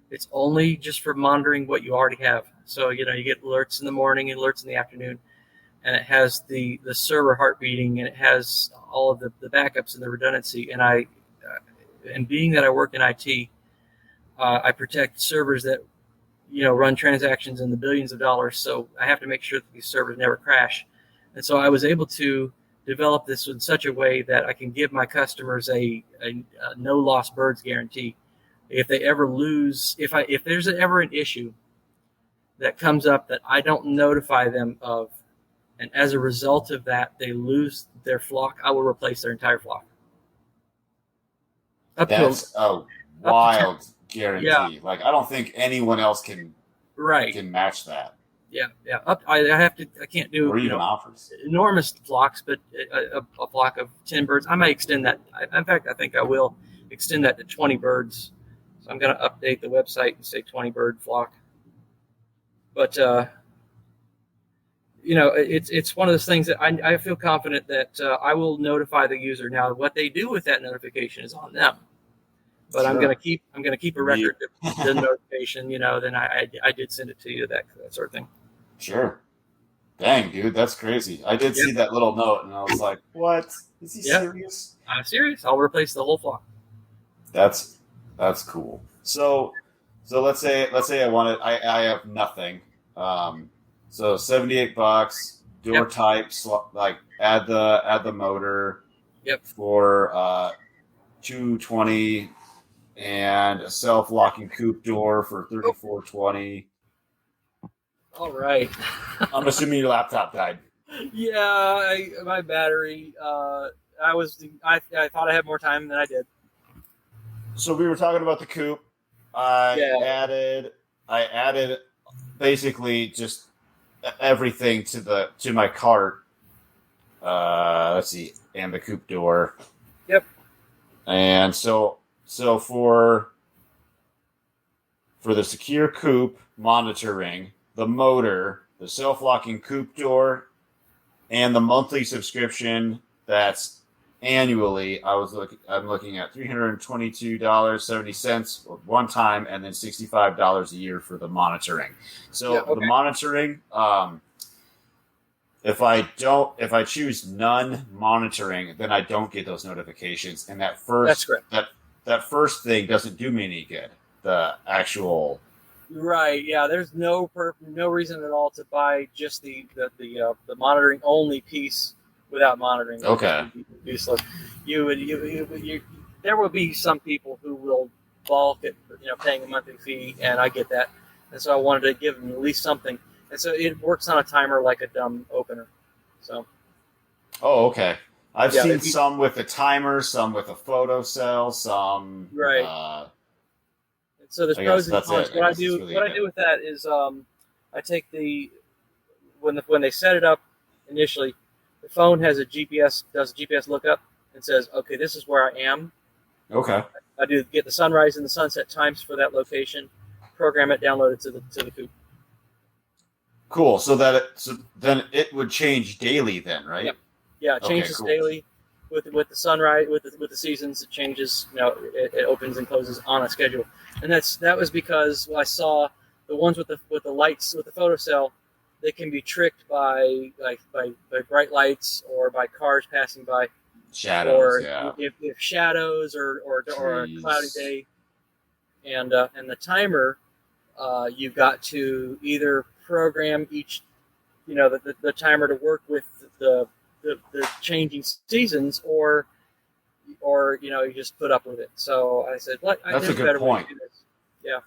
A: It's only just for monitoring what you already have. So, you get alerts in the morning and alerts in the afternoon. And it has the server heart beating, and it has all of the backups and the redundancy. And being that I work in IT, I protect servers that, run transactions in the billions of dollars. So I have to make sure that these servers never crash. And so I was able to develop this in such a way that I can give my customers a no lost birds guarantee. If they ever lose, if there's ever an issue that comes up that I don't notify them of, and as a result of that, they lose their flock, I will replace their entire flock.
C: That's a wild guarantee.
A: Yeah.
C: Like, I don't think anyone else can match that.
A: Yeah. I can't do
C: or even offers
A: enormous flocks, but a flock of 10 birds. I may extend that. In fact, I think I will extend that to 20 birds. So I'm going to update the website and say 20 bird flock. But it's one of those things that I feel confident that I will notify the user. Now, what they do with that notification is on them. But sure. I'm going to keep a record of the notification. Then I did send it to you, that sort of thing.
C: Sure. Dang, dude, that's crazy. I did see that little note, and I was like, "What? Is he serious?"
A: I'm serious. I'll replace the whole flock.
C: That's cool. So let's say I have nothing. So $78, door type, like add the motor.
A: Yep.
C: For $220, and a self-locking coop door for $34.20.
A: All right.
C: I'm assuming your laptop died.
A: Yeah, my battery. I thought I had more time than I did.
C: So we were talking about the coop. I added basically just everything to my cart. Let's see, and the coop door.
A: Yep.
C: And so for the secure coop monitoring, the motor, the self-locking coop door, and the monthly subscription that's annually, I'm looking at $322.70 one time, and then $65 a year for the monitoring. So the monitoring, if I choose none monitoring, then I don't get those notifications, and that first thing doesn't do me any good. The actual
A: right, yeah. There's no reason at all to buy just the monitoring only piece without monitoring.
C: Okay.
A: Useless. There will be some people who will balk at paying a monthly fee, and I get that, and so I wanted to give them at least something. And so it works on a timer like a dumb opener. So.
C: Oh, okay. I've seen some with a timer, some with a photo cell, some.
A: Right. So there's pros and cons. What I do with that is I take when they set it up initially, the phone has does a GPS lookup and says, okay, this is where I am.
C: Okay.
A: I do get the sunrise and the sunset times for that location, program it, download it to the coop.
C: Cool. So then it would change daily then, right?
A: Yep. Yeah, it changes daily with the sunrise, with the seasons. It changes. It opens and closes on a schedule, and that was because I saw the ones with the lights with the photocell. They can be tricked by bright lights or by cars passing by,
C: shadows,
A: or if shadows or a cloudy day, and the timer. You've got to either program each, the timer to work with the changing seasons, or you just put up with it. So I said,
C: that's a good point.
A: Way to do this. Yeah.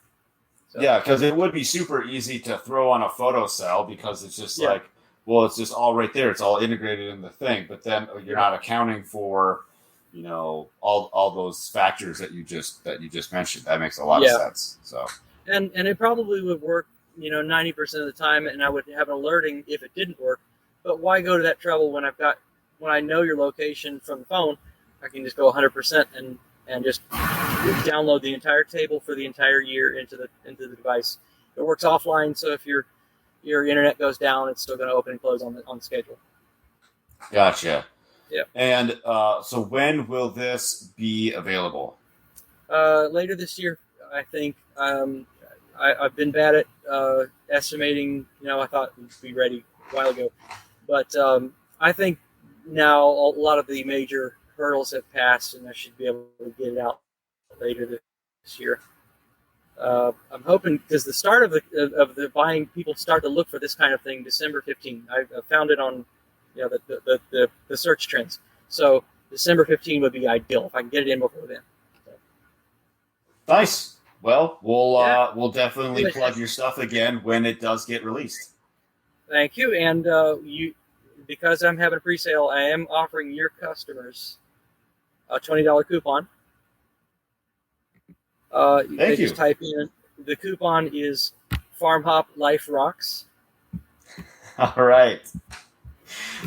A: So,
C: Yeah, because it would be super easy to throw on a photo cell because it's just
A: Yeah.
C: like, well, it's just all right there. It's all integrated in the thing. But then you're not accounting for, all those factors that you just mentioned. That makes a lot of
A: Yeah.
C: sense. So
A: and it probably would work, 90% of the time, and I would have an alerting if it didn't work. But why go to that trouble when I know your location from the phone? I can just go 100% and just download the entire table for the entire year into the device. It works offline, so if your internet goes down, it's still going to open and close on the schedule.
C: gotcha.
A: Yeah.
C: And so when will this be available?
A: Later this year, I think. I've been bad at estimating. I thought we'd be ready a while ago, but I think now a lot of the major hurdles have passed, and I should be able to get it out later this year. I'm hoping because the start of the buying, people start to look for this kind of thing December 15. I found it on the search trends. So December 15 would be ideal if I can get it in before then. So.
C: Nice. Well, we'll definitely plug your stuff again when it does get released.
A: Thank you. And because I'm having a pre-sale, I am offering your customers a $20 coupon. They just type in, the coupon is Farm Hop Life Rocks.
C: All right.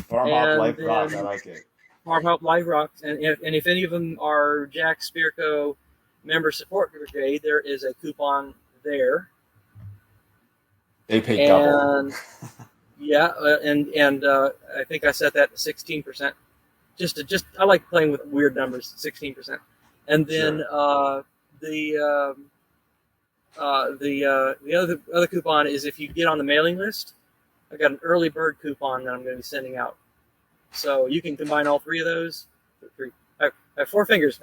C: Farm Hop Life Rocks. I like it.
A: Farm Hop Life Rocks. And if any of them are Jack Spirko Member Support Brigade, there is a coupon there.
C: They pay double.
A: Yeah, and I think I set that to 16%. I like playing with weird numbers, 16%. And then
C: Sure.
A: The other coupon is if you get on the mailing list. I got an early bird coupon that I'm going to be sending out. So you can combine all three of those. I have 4 fingers.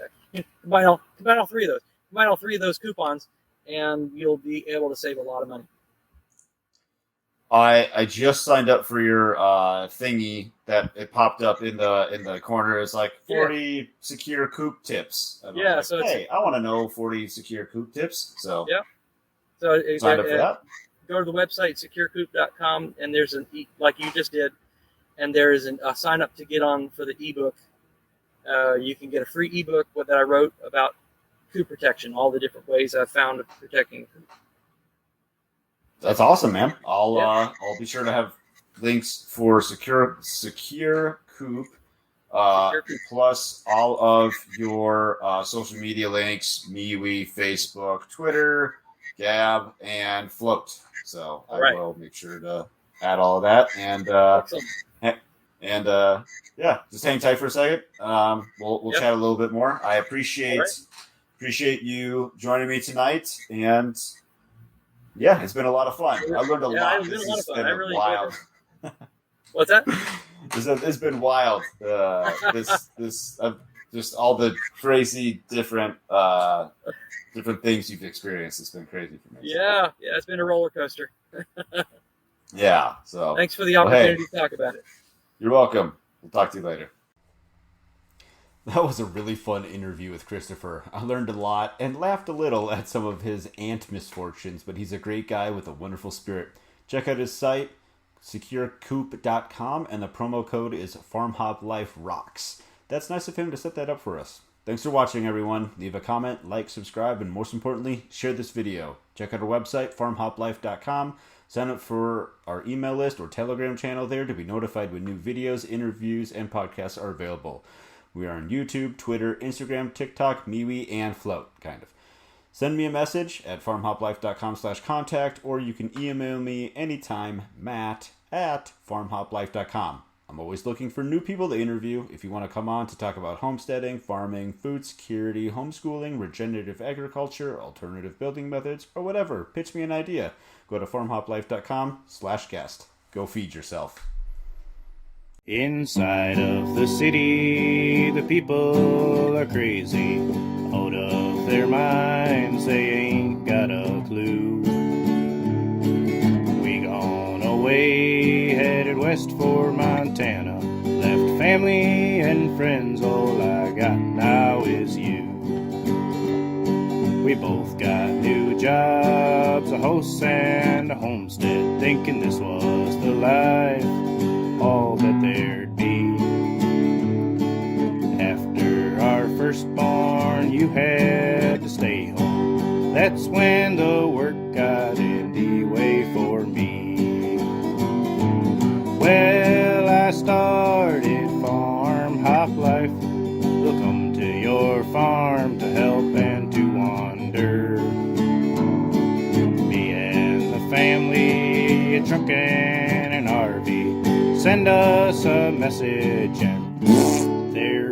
A: Combine all 3 of those. Combine all 3 of those coupons, and you'll be able to save a lot of money.
C: I just signed up for your thingy that it popped up in the corner. It's like 40 secure coop tips. And I was like, hey, I want to know 40 secure coop tips. So
A: yeah. So
C: signed up for that.
A: Go to the website securecoop.com, and there's like you just did, and there is a sign up to get on for the ebook. You can get a free ebook that I wrote about coop protection, all the different ways I've found of protecting coop.
C: That's awesome, man. I'll be sure to have links for secure coop, plus all of your social media links: MeWe, Facebook, Twitter, Gab, and Float. So I will make sure to add all of that. And just hang tight for a second. We'll chat a little bit more. I appreciate you joining me tonight, and yeah, it's been a lot of fun. I learned a lot.
A: It's been a lot of fun. I really
C: wild.
A: What's that?
C: It's been wild. Just all the crazy different things you've experienced. It's been crazy for me.
A: Yeah, it's been a roller coaster.
C: Yeah. So
A: thanks for the opportunity to talk about it.
C: You're welcome. We'll talk to you later.
D: That was a really fun interview with Christopher. I learned a lot and laughed a little at some of his ant misfortunes, but he's a great guy with a wonderful spirit. Check out his site, securecoop.com, and the promo code is FarmHopLifeRocks. That's nice of him to set that up for us. Thanks for watching, everyone. Leave a comment, like, subscribe, and most importantly, share this video. Check out our website, farmhoplife.com. Sign up for our email list or Telegram channel there to be notified when new videos, interviews, and podcasts are available. We are on YouTube, Twitter, Instagram, TikTok, MeWe, and Float, kind of. Send me a message at farmhoplife.com/contact, or you can email me anytime, matt@farmhoplife.com. I'm always looking for new people to interview. If you want to come on to talk about homesteading, farming, food security, homeschooling, regenerative agriculture, alternative building methods, or whatever, pitch me an idea. Go to farmhoplife.com/guest. Go feed yourself.
B: Inside of the city, the people are crazy, out of their minds, they ain't got a clue. We gone away, headed west for Montana, left family and friends, all I got now is you. We both got new jobs, a house, and a homestead, thinking this was the life, all that there'd be. After our firstborn, you had to stay home. That's when the work got in the way for me. Well, I started farm hop life. We'll come to your farm to help and to wander. Me and the family, a truck and an RV. Send us a message and there